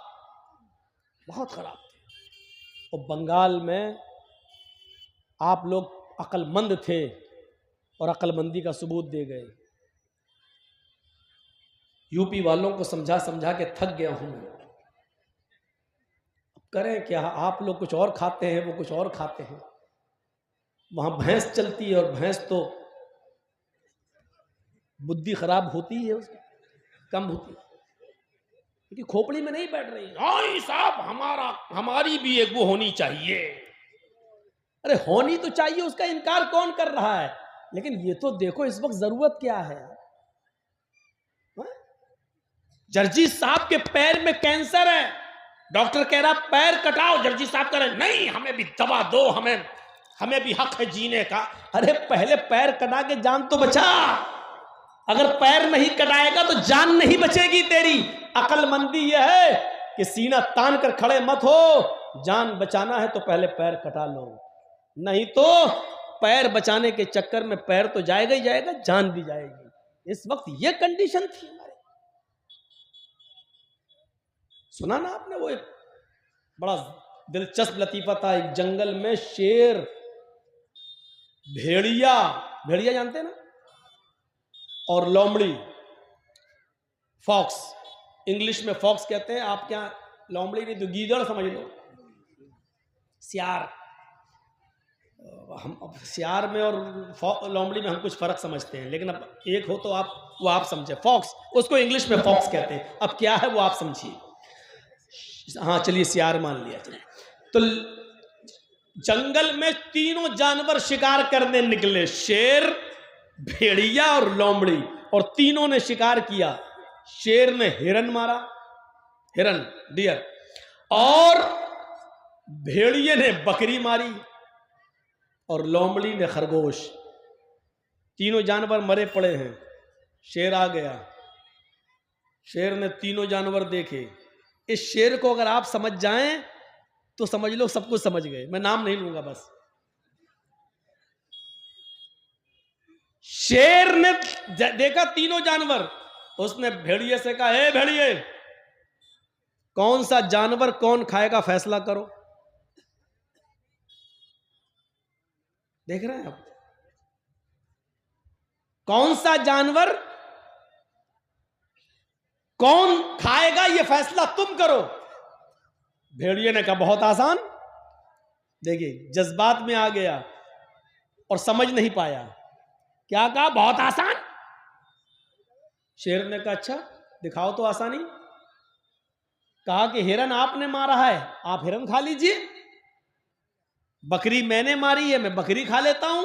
बहुत खराब थे। और बंगाल में आप लोग अक्लमंद थे और अक्लमंदी का सबूत दे गए। यूपी वालों को समझा समझा के थक गया हूं। अब करें क्या, आप लोग कुछ और खाते हैं, वो कुछ और खाते हैं। वहां भैंस चलती है और भैंस तो बुद्धि खराब होती है, उसकी कम होती है, क्योंकि खोपड़ी में नहीं बैठ रही। हाँ साहब हमारी भी एक वो होनी चाहिए, अरे होनी तो चाहिए, उसका इनकार कौन कर रहा है, लेकिन ये तो देखो इस वक्त जरूरत क्या है। जर्जी साहब के पैर में कैंसर है, डॉक्टर कह रहा पैर कटाओ, जर्जी साहब कह रहे नहीं हमें भी दवा दो, हमें भी हक है जीने का। अरे पहले पैर कटा के जान तो बचा, अगर पैर नहीं कटाएगा तो जान नहीं बचेगी तेरी। अक्लमंदी यह है कि सीना तान कर खड़े मत हो, जान बचाना है तो पहले पैर कटा लो, नहीं तो पैर बचाने के चक्कर में पैर तो जाएगा ही जाएगा, जान भी जाएगी। इस वक्त यह कंडीशन थी हमारे। सुना ना आपने वो एक बड़ा दिलचस्प लतीफा था, एक जंगल में शेर, भेड़िया जानते हैं ना, और लोमड़ी, फॉक्स, इंग्लिश में फॉक्स कहते हैं, आप क्या लोमड़ी नहीं तो गीदड़ समझ लो, सियार। हम सियार में और लोमड़ी में हम कुछ फर्क समझते हैं, लेकिन अब एक हो तो वो आप समझे, फॉक्स, उसको इंग्लिश में फॉक्स कहते हैं, अब क्या है वो आप समझिए। हाँ चलिए सियार मान लिया। चलिए तो जंगल में तीनों जानवर शिकार करने निकले, शेर, भेड़िया और लोमड़ी, और तीनों ने शिकार किया। शेर ने हिरन मारा, हिरन, डियर, और भेड़िए ने बकरी मारी, और लोमड़ी ने खरगोश। तीनों जानवर मरे पड़े हैं। शेर आ गया, शेर ने तीनों जानवर देखे। इस शेर को अगर आप समझ जाएं तो समझ लो सब कुछ समझ गए, मैं नाम नहीं लूंगा बस। शेर ने देखा तीनों जानवर, उसने भेड़िए से कहा, हे भेड़िए, कौन सा जानवर कौन खाएगा फैसला करो। देख रहे हैं आप, कौन सा जानवर कौन खाएगा ये फैसला तुम करो। भेड़िए ने कहा बहुत आसान। देखिए जज्बात में आ गया और समझ नहीं पाया, क्या कहा, बहुत आसान। शेर ने कहा अच्छा दिखाओ तो आसानी। कहा कि हिरन आपने मारा है, आप हिरन खा लीजिए, बकरी मैंने मारी है, मैं बकरी खा लेता हूं,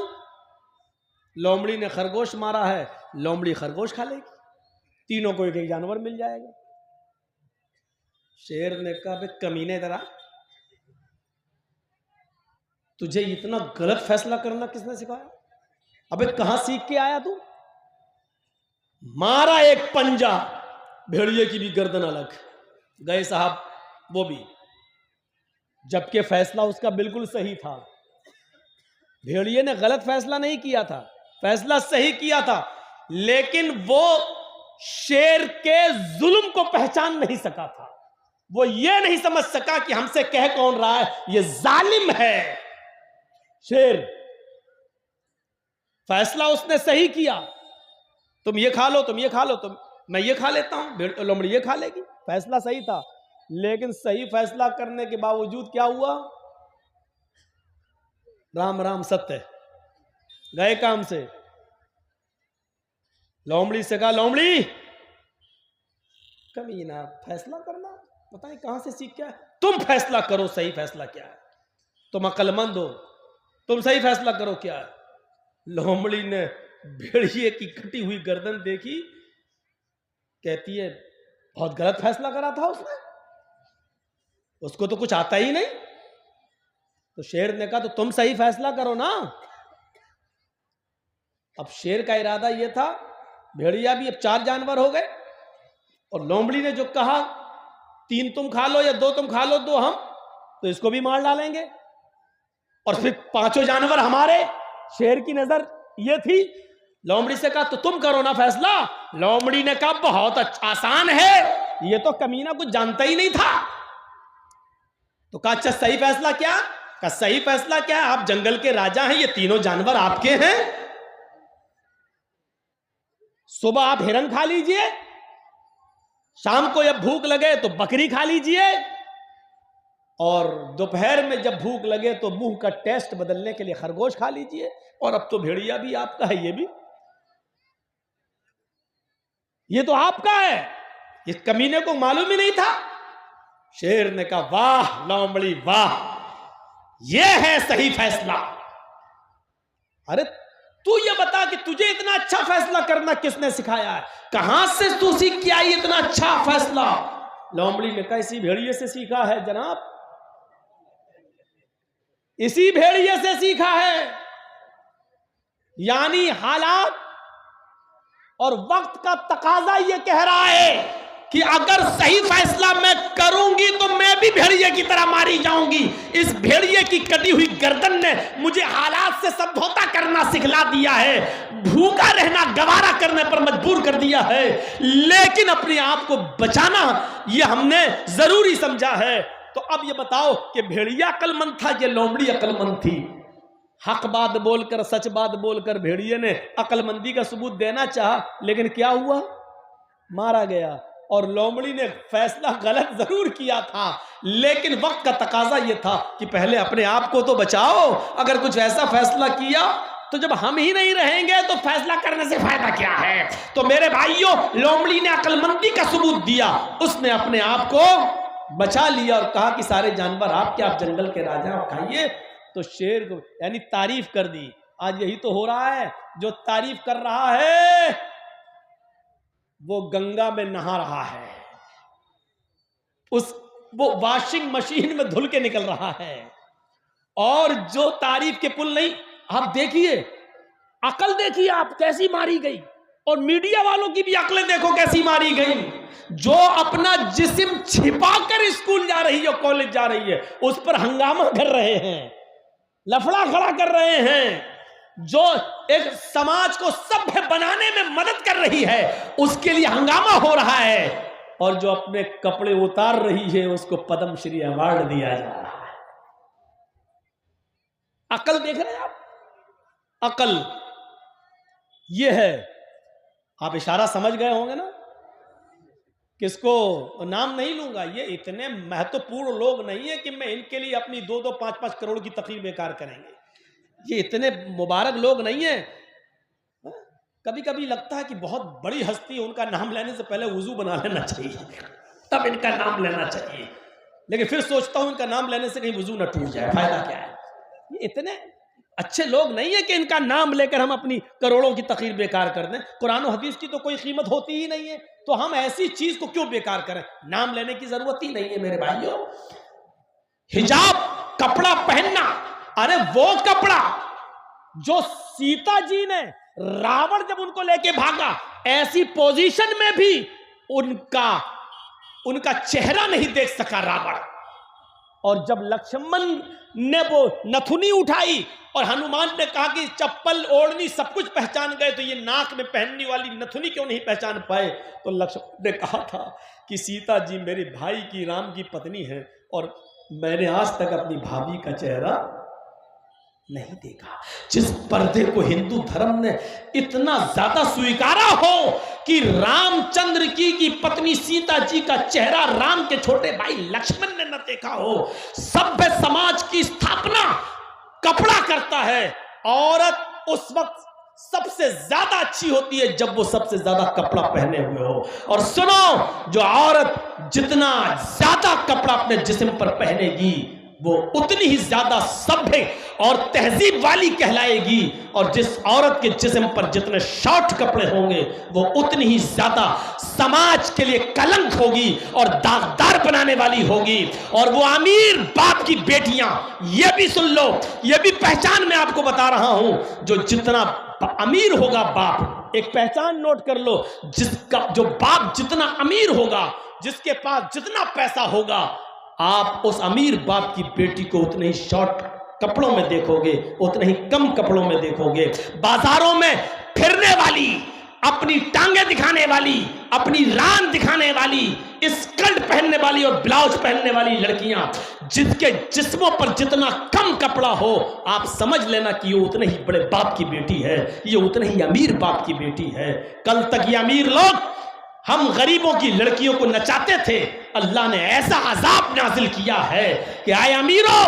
लोमड़ी ने खरगोश मारा है, लोमड़ी खरगोश खा लेगी, तीनों को एक एक जानवर मिल जाएगा। शेर ने कहा बे कमीने तरह, तुझे इतना गलत फैसला करना किसने सिखाया, अबे कहां सीख के आया तू। मारा एक पंजा, भेड़िए की भी गर्दन अलग गए साहब, वो भी, जबकि फैसला उसका बिल्कुल सही था। भेड़िए ने गलत फैसला नहीं किया था, फैसला सही किया था, लेकिन वो शेर के जुल्म को पहचान नहीं सका था। वो ये नहीं समझ सका कि हमसे कह कौन रहा है, ये जालिम है। शेर, फैसला उसने सही किया, तुम ये खा लो, तुम ये खा लो, तुम, मैं ये खा लेता हूं, लोमड़ी ये खा लेगी, फैसला सही था। लेकिन सही फैसला करने के बावजूद क्या हुआ, राम राम सत्य, गए काम से। लोमड़ी से कहा, लोमड़ी कमीना, फैसला करना पता नहीं कहां से सीख क्या है, तुम फैसला करो सही फैसला क्या है, तुम अक्लमंद हो, तुम सही फैसला करो क्या है। लोमड़ी ने भेड़िए की कटी हुई गर्दन देखी, कहती है बहुत गलत फैसला करा था उसने, उसको तो कुछ आता ही नहीं। तो शेर ने कहा तो तुम सही फैसला करो ना। अब शेर का इरादा यह था, भेड़िया भी अब 4 जानवर हो गए, और लोमड़ी ने जो कहा 3 तुम खा लो या 2 तुम खा लो 2 हम, तो इसको भी मार डालेंगे, और फिर 5 जानवर हमारे। शेर की नजर ये थी। लोमड़ी से कहा तो तुम करो ना फैसला। लोमड़ी ने कहा बहुत आसान है, ये तो कमीना कुछ जानता ही नहीं था। तो कहा अच्छा सही फैसला क्या, कहा सही फैसला क्या है, आप जंगल के राजा हैं, ये तीनों जानवर आपके हैं, सुबह आप हिरन खा लीजिए, शाम को जब भूख लगे तो बकरी खा लीजिए, और दोपहर में जब भूख लगे तो मुंह का टेस्ट बदलने के लिए खरगोश खा लीजिए, और अब तो भेड़िया भी आपका है, ये तो आपका है। इस कमीने को मालूम ही नहीं था। शेर ने कहा वाह लोमड़ी वाह, यह है सही फैसला। अरे तू ये बता कि तुझे इतना अच्छा फैसला करना किसने सिखाया है? कहां से तू सीख के आई इतना अच्छा फैसला? लोमड़ी ने कहा इसी भेड़िए से सीखा है जनाब, इसी भेड़िए से सीखा है। यानी हालात और वक्त का तकाजा ये कह रहा है कि अगर सही फैसला मैं करूंगी तो मैं भी भेड़िए की तरह मारी जाऊंगी। इस भेड़िए की कटी हुई गर्दन ने मुझे हालात से समझौता करना सिखला दिया है, भूखा रहना गवारा करने पर मजबूर कर दिया है, लेकिन अपने आप को बचाना ये हमने जरूरी समझा है। तो अब ये बताओ कि भेड़िया अक्लमंद था या लोमड़ी अक्लमंद थी? हक बात बोलकर, सच बात बोलकर भेड़िए ने अक्लमंदी का सबूत देना चाहा, लेकिन क्या हुआ? मारा गया। और लोमड़ी ने फैसला गलत जरूर किया था, लेकिन वक्त का तकाजा यह था कि पहले अपने आप को तो बचाओ। अगर कुछ ऐसा फैसला किया तो जब हम ही नहीं रहेंगे तो फैसला करने से फायदा क्या है? तो मेरे भाइयों, लोमड़ी ने अक्लमंदी का सबूत दिया, उसने अपने आप को बचा लिया और कहा कि सारे जानवर आपके, आप जंगल के राजा, आप खाइए। तो शेर को यानी तारीफ कर दी। आज यही तो हो रहा है, जो तारीफ कर रहा है वो गंगा में नहा रहा है, वो वॉशिंग मशीन में धुल के निकल रहा है। और जो तारीफ के पुल नहीं, आप देखिए अकल, देखिए आप कैसी मारी गई। और मीडिया वालों की भी अकलें देखो कैसी मारी गई। जो अपना जिस्म छिपाकर स्कूल जा रही है, कॉलेज जा रही है, उस पर हंगामा कर रहे हैं, लफड़ा खड़ा कर रहे हैं। जो एक समाज को सभ्य बनाने में मदद कर रही है, उसके लिए हंगामा हो रहा है। और जो अपने कपड़े उतार रही है, उसको पद्मश्री अवार्ड दिया जा रहा है। अकल देख रहे हैं आप? अकल ये है। आप इशारा समझ गए होंगे ना? किसको नाम नहीं लूंगा, ये इतने महत्वपूर्ण लोग नहीं है कि मैं इनके लिए अपनी 2-2, 5-5 करोड़ की तकरीर बेकार करेंगे। ये इतने मुबारक लोग नहीं है। कभी कभी लगता है कि बहुत बड़ी हस्ती, उनका नाम लेने से पहले वुजू बना लेना चाहिए, तब इनका नाम लेना चाहिए। लेकिन फिर सोचता हूं इनका नाम लेने से कहीं वुजू ना टूट जाए, फायदा क्या है? ये इतने अच्छे लोग नहीं है कि इनका नाम लेकर हम अपनी करोड़ों की तकरीर बेकार कर दें। कुरान और हदीस की तो कोई कीमत होती ही नहीं है, तो हम ऐसी चीज को क्यों बेकार करें? नाम लेने की जरूरत ही नहीं है मेरे भाइयों। हिजाब कपड़ा पहनना, अरे वो कपड़ा जो सीता जी ने, रावण जब उनको लेके भागा, ऐसी पोजीशन में भी उनका चेहरा नहीं देख सका रावण। और जब लक्ष्मण ने वो नथुनी उठाई और हनुमान ने कहा कि चप्पल ओढ़नी सब कुछ पहचान गए, तो ये नाक में पहनने वाली नथुनी क्यों नहीं पहचान पाए? तो लक्ष्मण ने कहा था कि सीता जी मेरे भाई की, राम की पत्नी है, और मैंने आज तक अपनी भाभी का चेहरा नहीं देखा। जिस पर्दे को हिंदू धर्म ने इतना ज्यादा स्वीकारा हो कि रामचंद्र की पत्नी सीता जी का चेहरा राम के छोटे भाई लक्ष्मण ने न देखा हो। सभ्य समाज की स्थापना कपड़ा करता है। औरत उस वक्त सबसे ज्यादा अच्छी होती है जब वो सबसे ज्यादा कपड़ा पहने हुए हो। और सुनो, जो औरत जितना ज्यादा कपड़ा अपने जिस्म पर पहनेगी, वो उतनी ही ज्यादा सभ्य और तहजीब वाली कहलाएगी। और जिस औरत के जिस्म पर जितने शॉर्ट कपड़े होंगे, वो उतनी ही ज्यादा समाज के लिए कलंक होगी और दागदार बनाने वाली होगी। और वो अमीर बाप की बेटियां, ये भी सुन लो, ये भी पहचान मैं आपको बता रहा हूं, जो जितना अमीर होगा बाप, एक पहचान नोट कर लो, जो बाप जितना अमीर होगा, जिसके पास जितना पैसा होगा, आप उस अमीर बाप की बेटी को उतने ही शॉर्ट कपड़ों में देखोगे, उतने ही कम कपड़ों में देखोगे। बाजारों में फिरने वाली, अपनी टांगे दिखाने वाली, अपनी रान दिखाने वाली, स्कर्ट पहनने वाली और ब्लाउज पहनने वाली लड़कियां, जिसके जिस्मों पर जितना कम कपड़ा हो, आप समझ लेना कि ये उतने ही बड़े बाप की बेटी है, ये उतने ही अमीर बाप की बेटी है। कल तक ये अमीर लोग हम गरीबों की लड़कियों को नचाते थे, अल्लाह ने ऐसा अजाब नाजिल किया है कि आए अमीरों,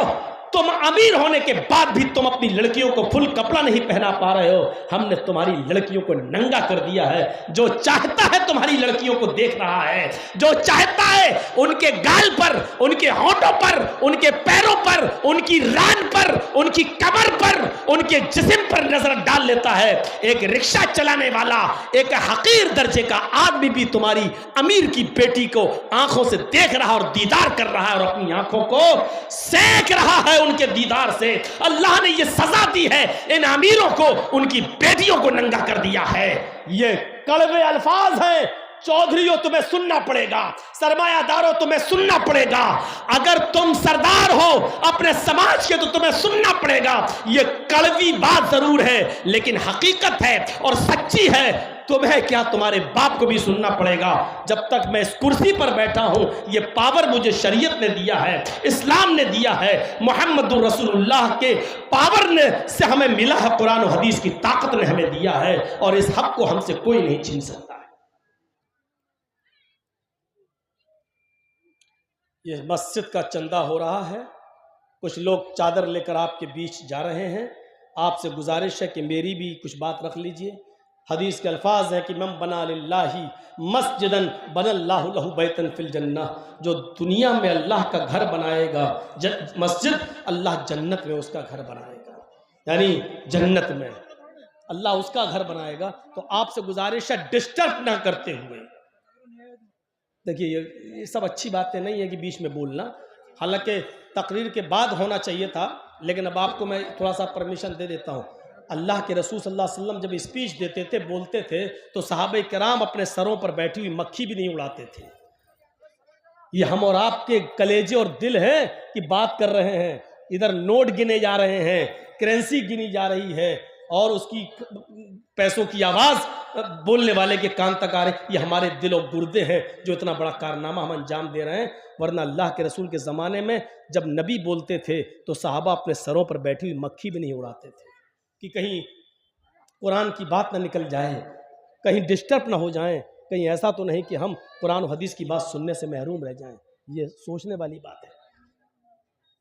तुम अमीर होने के बाद भी तुम अपनी लड़कियों को फुल कपड़ा नहीं पहना पा रहे हो। हमने तुम्हारी लड़कियों को नंगा कर दिया है। जो चाहता है तुम्हारी लड़कियों को देख रहा है, जो चाहता है उनके गाल पर, उनके होंठों पर, उनके पैरों पर, उनकी रान पर, उनकी कमर पर, उनके जिस्म पर नजर डाल लेता है। एक रिक्शा चलाने वाला, एक हकीर दर्जे का आदमी भी तुम्हारी अमीर की बेटी को आंखों से देख रहा और दीदार कर रहा है और अपनी आंखों को सेक रहा है उनके दीदार से। अल्लाह ने यह सजा दी है इन अमीरों को, उनकी बेटियों को नंगा कर दिया है। ये कड़वे अल्फाज हैं। चौधरियों तुम्हें सुनना पड़ेगा, सरमायादारों तुम्हें सुनना पड़ेगा। अगर तुम सरदार हो अपने समाज के तो तुम्हें सुनना पड़ेगा। ये कड़वी बात जरूर है लेकिन हकीकत है और सच्ची है। तुम्हें क्या, तुम्हारे बाप को भी सुनना पड़ेगा। जब तक मैं इस कुर्सी पर बैठा हूं, ये पावर मुझे शरीयत ने दिया है, इस्लाम ने दिया है, मोहम्मदुर रसूलुल्लाह के पावर ने से हमें मिला है, कुरान और हदीस की ताकत ने हमें दिया है और इस हक को हमसे कोई नहीं छीन सकता है। ये मस्जिद का चंदा हो रहा है। कुछ लोग चादर लेकर आपके बीच जा रहे हैं। आपसे गुजारिश है कि मेरी भी कुछ बात रख लीजिए। हदीस के अल्फाज हैं कि मम बना लिल्लाही मस्जिदन बनल्लाहु लहु बैतन फिल जन्नह। जो दुनिया में अल्लाह का घर बनाएगा मस्जिद, अल्लाह जन्नत में उसका घर बनाएगा। यानी जन्नत में अल्लाह उसका घर बनाएगा। तो आपसे गुजारिश है डिस्टर्ब ना करते हुए। देखिए ये सब अच्छी बातें नहीं है कि बीच में बोलना, हालांकि तकरीर के बाद होना चाहिए था, लेकिन अब आपको मैं थोड़ा सा परमिशन दे देता हूँ। अल्लाह के रसूल सल्लल्लाहु अलैहि वसल्लम जब स्पीच देते थे, बोलते थे, तो सहाबे किराम अपने सरों पर बैठी हुई मक्खी भी नहीं उड़ाते थे। ये हम और आपके कलेजे और दिल हैं कि बात कर रहे हैं, इधर नोट गिने जा रहे हैं, करेंसी गिनी जा रही है और उसकी पैसों की आवाज़ बोलने वाले के कान तक आ रही। ये हमारे दिल और गुर्दे हैं जो इतना बड़ा कारनामा हम अंजाम दे रहे हैं। वरना अल्लाह के रसूल के ज़माने में जब नबी बोलते थे तो सहाबा अपने सरों पर बैठी हुई मक्खी भी नहीं उड़ाते थे कि कहीं कुरान की बात ना निकल जाए, कहीं डिस्टर्ब ना हो जाएं, कहीं ऐसा तो नहीं कि हम कुरान और हदीस की बात सुनने से महरूम रह जाएं। ये सोचने वाली बात है।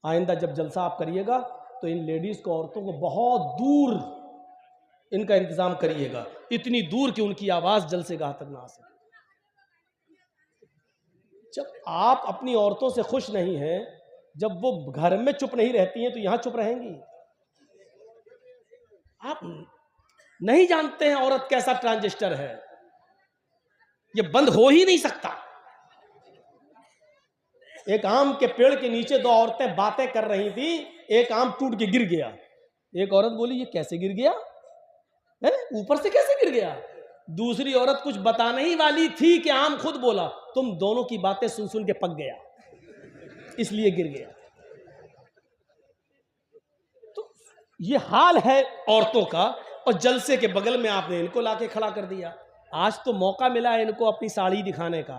आइंदा जब जलसा आप करिएगा तो इन लेडीज़ को, औरतों को बहुत दूर इनका इंतज़ाम करिएगा, इतनी दूर कि उनकी आवाज़ जलसे गाह तक ना आ सके। जब आप अपनी औरतों से खुश नहीं हैं, जब वो घर में चुप नहीं रहती हैं तो यहाँ चुप रहेंगी। आप नहीं जानते हैं औरत कैसा ट्रांजिस्टर है, ये बंद हो ही नहीं सकता। एक आम के पेड़ के नीचे दो औरतें बातें कर रही थी, एक आम टूट के गिर गया। एक औरत बोली ये कैसे गिर गया है, ऊपर से कैसे गिर गया। दूसरी औरत कुछ बताने ही वाली थी कि आम खुद बोला तुम दोनों की बातें सुन सुन के पक गया, इसलिए गिर गया। तो ये हाल है औरतों का। और जलसे के बगल में आपने इनको लाके खड़ा कर दिया। आज तो मौका मिला है इनको अपनी साड़ी दिखाने का,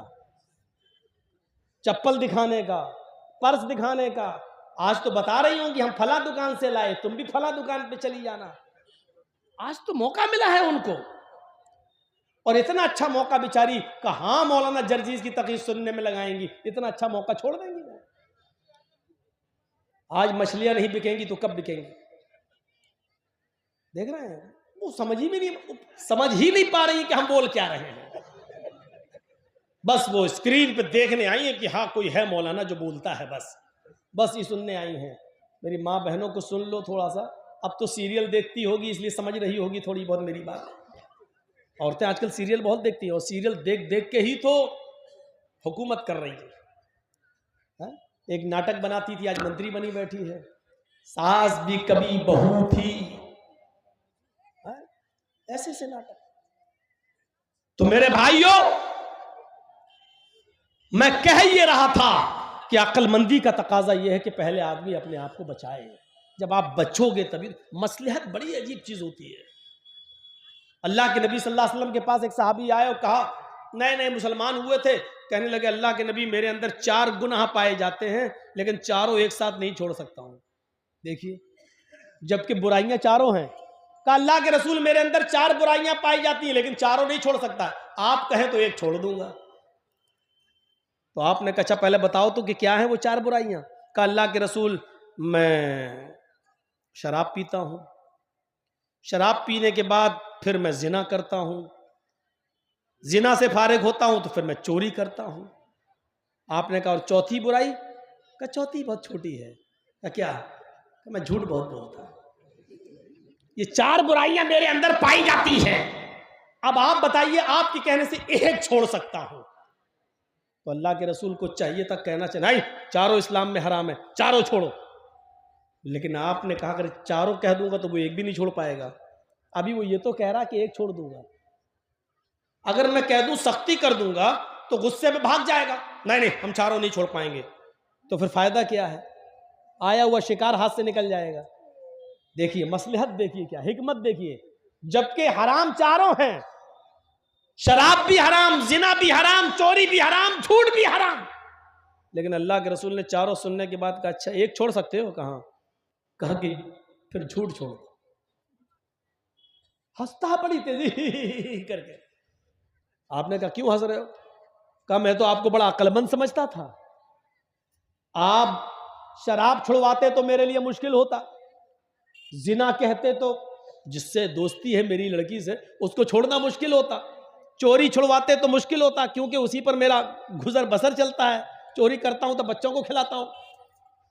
चप्पल दिखाने का, पर्स दिखाने का। आज तो बता रही हूं कि हम फला दुकान से लाए, तुम भी फला दुकान पे चली जाना। आज तो मौका मिला है उनको, और इतना अच्छा मौका बेचारी का हाँ मौलाना जर्जीज की तकरीर सुनने में लगाएंगी, इतना अच्छा मौका छोड़ देंगी। आज मछलियां नहीं बिकेंगी तो कब बिकेंगी? देख रहे हैं, वो समझ ही नहीं पा रही कि हम बोल क्या रहे हैं। बस वो स्क्रीन पे देखने आई है कि हाँ कोई है मौलाना जो बोलता है, बस ये सुनने आई हैं। मेरी माँ बहनों को सुन लो थोड़ा सा, अब तो सीरियल देखती होगी इसलिए समझ रही होगी थोड़ी बहुत मेरी बात। औरतें आजकल सीरियल बहुत देखती हैं और सीरियल देख देख के ही तो हुकूमत कर रही है। एक नाटक बनाती थी, आज मंत्री बनी बैठी है। सास भी कभी बहू थी, ऐसे से नाटक। तो मेरे भाइयों, मैं कह ये रहा था कि अक्लमंदी का तकाजा यह है कि पहले आदमी अपने आप को बचाए। जब आप बचोगे तभी। मसलहत बड़ी अजीब चीज होती है। अल्लाह के नबी सल्लल्लाहु अलैहि वसल्लम के पास एक सहाबी आए और कहा, नए नए मुसलमान हुए थे, कहने लगे अल्लाह के नबी मेरे अंदर 4 गुनाह पाए जाते हैं लेकिन चारों एक साथ नहीं छोड़ सकता हूं। देखिए, जबकि बुराइयां चारों हैं। कहा अल्लाह के रसूल मेरे अंदर 4 बुराइयां पाई जाती हैं लेकिन चारों नहीं छोड़ सकता, आप कहें तो एक छोड़ दूंगा। तो आपने कहा अच्छा पहले बताओ तो कि क्या है वो 4 बुराइयां। कहा अल्लाह के रसूल मैं शराब पीता हूँ, शराब पीने के बाद फिर मैं जिना करता हूँ, जिना से फारिग होता हूँ तो फिर मैं चोरी करता हूँ। आपने कहा और चौथी बुराई? कहा चौथी बहुत छोटी है। क्या? मैं झूठ बहुत बोलता हूँ। ये 4 बुराइयां मेरे अंदर पाई जाती हैं। अब आप बताइए, आपके कहने से एक छोड़ सकता हूं तो अल्लाह के रसूल को चाहिए था कहना चाहिए नहीं, चारों इस्लाम में हराम है, चारों छोड़ो। लेकिन आपने कहा अगर चारों कह दूंगा तो वो एक भी नहीं छोड़ पाएगा। अभी वो ये तो कह रहा कि एक छोड़ दूंगा, अगर मैं कह दूं सख्ती कर दूंगा तो गुस्से में भाग जाएगा, नहीं नहीं हम चारों नहीं छोड़ पाएंगे। तो फिर फायदा क्या है? आया हुआ शिकार हाथ से निकल जाएगा। देखिए मसलहत, देखिए क्या हिकमत, देखिए जबकि हराम चारों हैं, शराब भी हराम, जिना भी हराम, चोरी भी हराम, झूठ भी हराम, लेकिन अल्लाह के रसूल ने चारों सुनने के बाद कहा अच्छा एक छोड़ सकते हो? कहा कि फिर झूठ छोड़ो। हंसता बड़ी तेजी करके। आपने कहा क्यों हंस रहे हो? कहा मैं तो आपको बड़ा अक्लमंद समझता था, आप शराब छुड़वाते तो मेरे लिए मुश्किल होता, जिना कहते तो जिससे दोस्ती है मेरी लड़की से उसको छोड़ना मुश्किल होता, चोरी छुड़वाते तो मुश्किल होता क्योंकि उसी पर मेरा गुजर बसर चलता है, चोरी करता हूं तो बच्चों को खिलाता हूं,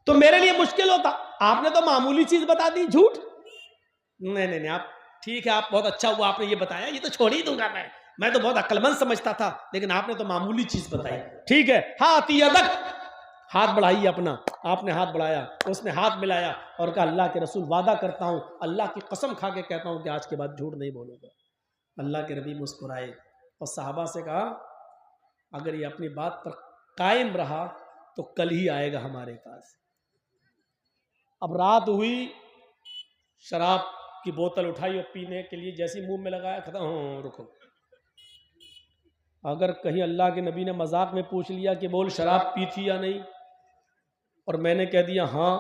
तो मेरे लिए मुश्किल होता। आपने तो मामूली चीज बता दी, झूठ। नहीं नहीं नहीं, आप ठीक है, आप बहुत अच्छा हुआ आपने ये बताया, ये तो छोड़ ही दूंगा मैं तो बहुत अक्लमंद समझता था, लेकिन आपने तो मामूली चीज बताई। ठीक है, हाथ यदक, हाथ बढ़ाइए अपना। आपने हाथ बढ़ाया, उसने हाथ मिलाया और कहा अल्लाह के रसूल वादा करता हूं, अल्लाह की कसम खा के कहता हूं कि आज के बाद झूठ नहीं बोलूंगा। अल्लाह के नबी मुस्कुराए और साहबा से कहा अगर ये अपनी बात पर कायम रहा तो कल ही आएगा हमारे पास। अब रात हुई, शराब की बोतल उठाई और पीने के लिए जैसी मुंह में लगाया, खत्म। रुको, अगर कहीं अल्लाह के नबी ने मजाक में पूछ लिया कि बोल शराब पी थी या नहीं, और मैंने कह दिया हाँ,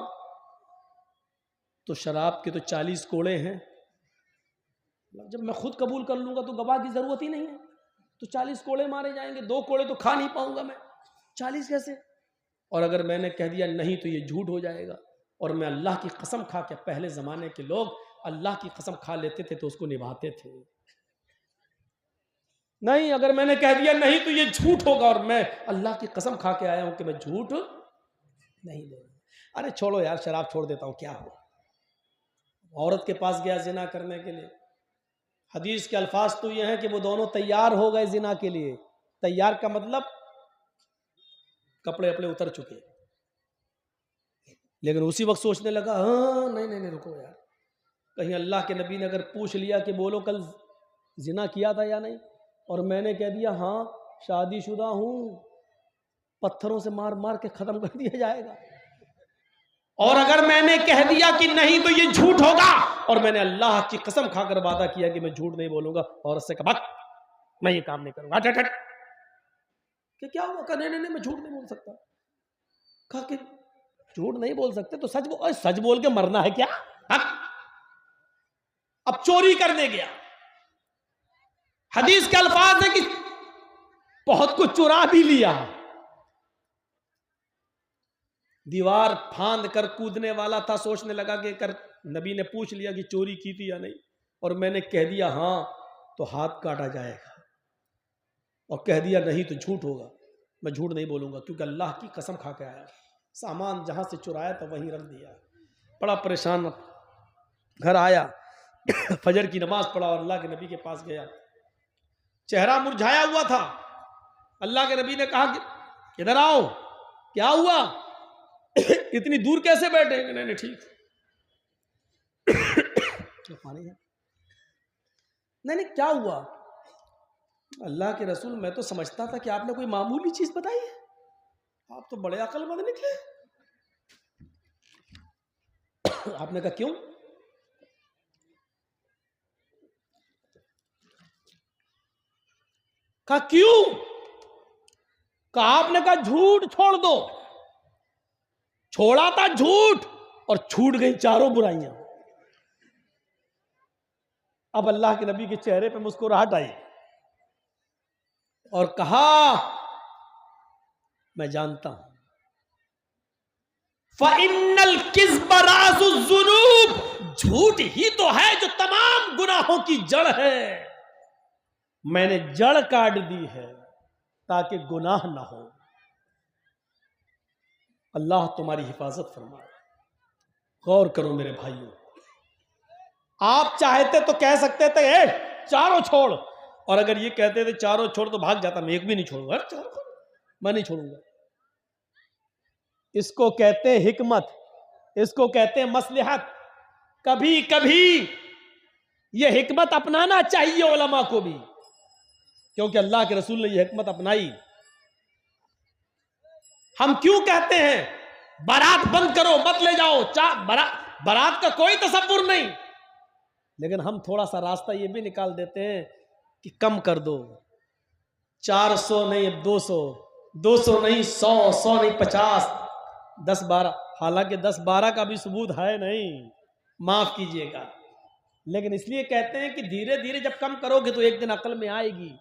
तो शराब के तो 40 कोड़े हैं। जब मैं खुद कबूल कर लूंगा तो गवाह की जरूरत ही नहीं है, तो 40 कोड़े मारे जाएंगे, 2 कोड़े तो खा नहीं पाऊंगा मैं, 40 कैसे? और अगर मैंने कह दिया नहीं तो ये झूठ हो जाएगा। और मैं अल्लाह की कसम खा के, पहले जमाने के लोग अल्लाह की कसम खा लेते थे तो उसको निभाते थे। नहीं, अगर मैंने कह दिया नहीं तो ये झूठ होगा, और मैं अल्लाह की कसम खा के आया हूं कि मैं झूठ नहीं बोलूंगा। अरे छोड़ो यार, शराब छोड़ देता हूं, क्या हो। औरत के पास गया जिना करने के लिए, हदीस के अल्फाज तो ये हैं कि वो दोनों तैयार हो गए जिना के लिए। तैयार का मतलब कपड़े अपने उतर चुके, लेकिन उसी वक्त सोचने लगा हाँ नहीं नहीं नहीं रुको यार, कहीं अल्लाह के नबी ने अगर पूछ लिया कि बोलो कल जिना किया था या नहीं, और मैंने कह दिया हाँ शादीशुदा हूं, पत्थरों से मार मार के खत्म कर दिया जाएगा। और अगर मैंने कह दिया कि नहीं तो ये झूठ होगा, और मैंने अल्लाह की कसम खाकर वादा किया कि मैं झूठ नहीं बोलूंगा, और उससे कहा मैं ये काम नहीं करूंगा, हट हट हट। कि क्या हुआ? कहा नहीं नहीं मैं झूठ नहीं बोल सकता। कहा कि झूठ नहीं बोल सकते तो सच बोल के मरना है क्या? हा? अब चोरी करने गया, हदीस के अल्फाज है कि बहुत कुछ चुरा भी लिया, दीवार फांद कर कूदने वाला था, सोचने लगा कि कर नबी ने पूछ लिया कि चोरी की थी या नहीं, और मैंने कह दिया हाँ तो हाथ काटा जाएगा, और कह दिया नहीं तो झूठ होगा, मैं झूठ नहीं बोलूंगा क्योंकि अल्लाह की कसम खा के आया। सामान जहां से चुराया था वहीं रख दिया। बड़ा परेशान घर आया, फजर की नमाज पढ़ा और अल्लाह के नबी के पास गया, चेहरा मुरझाया हुआ था। अल्लाह के नबी ने कहा कि इधर आओ, क्या हुआ? इतनी दूर कैसे बैठे? नहीं ठीक पानी है। नहीं क्या हुआ? अल्लाह के रसूल मैं तो समझता था कि आपने कोई मामूली चीज बताई है, आप तो बड़े अक्लमंद निकले। आपने कहा क्यों? कहा क्यों? कहा आपने कहा झूठ छोड़ दो। छोड़ा था झूठ और छूट गई चारों बुराइयां। अब अल्लाह के नबी के चेहरे पे मुस्कुराहट आई और कहा मैं जानता हूं फ़इन्नल किज़्ब राज़ुज़्ज़ुनूब, झूठ ही तो है जो तमाम गुनाहों की जड़ है। मैंने जड़ काट दी है ताकि गुनाह ना हो। अल्लाह तुम्हारी हिफाजत फरमाए। गौर करो मेरे भाइयों, आप चाहते तो कह सकते थे ए चारों छोड़, और अगर ये कहते थे चारों छोड़ तो भाग जाता, मैं एक भी नहीं छोड़ूंगा, मैं नहीं छोड़ूंगा। इसको कहते हैं हिकमत, इसको कहते हैं मसलहत। कभी कभी ये हिकमत अपनाना चाहिए उलमा को भी, क्योंकि अल्लाह के रसूल ने ये हिकमत अपनाई। हम क्यों कहते हैं बारात बंद करो, मत ले जाओ, बारात का कोई तसव्वुर नहीं, लेकिन हम थोड़ा सा रास्ता ये भी निकाल देते हैं कि कम कर दो, 400 नहीं 200, 200 नहीं 100, 100 नहीं 50, 10-12, हालांकि 10-12 का भी सबूत है नहीं, माफ कीजिएगा, लेकिन इसलिए कहते हैं कि धीरे धीरे जब कम करोगे तो एक दिन अकल में आएगी।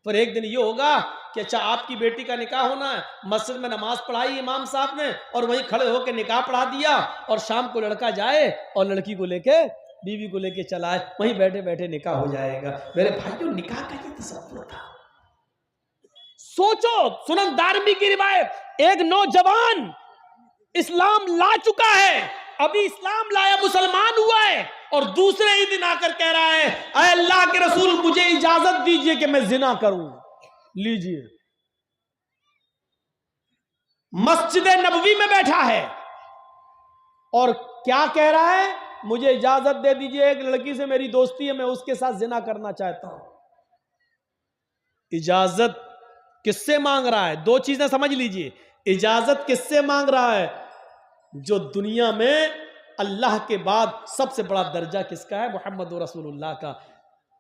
फिर एक दिन ये होगा कि अच्छा आपकी बेटी का निकाह होना है, मस्जिद में नमाज पढ़ाई इमाम साहब ने और वहीं खड़े होकर निकाह पढ़ा दिया, और शाम को लड़का जाए और लड़की को लेके बीवी को लेके चला है, वहीं बैठे बैठे निकाह हो जाएगा। मेरे भाइयों, निकाह का ये तसव्वुर था। सोचो, सुनन दारमी की रिवायत, एक नौजवान इस्लाम ला चुका है, अभी इस्लाम लाया, मुसलमान हुआ है, और दूसरे ही दिन आकर कह रहा है अरे अल्लाह के रसूल मुझे इजाजत दीजिए कि मैं जिना करूं। लीजिए, मस्जिद नबवी में बैठा है और क्या कह रहा है, मुझे इजाजत दे दीजिए, एक लड़की से मेरी दोस्ती है, मैं उसके साथ जिना करना चाहता हूं। इजाजत किससे मांग रहा है? दो चीजें समझ लीजिए, इजाजत किससे मांग रहा है? जो दुनिया में अल्लाह के बाद सबसे बड़ा दर्जा किसका है? मोहम्मद रसूलुल्लाह का।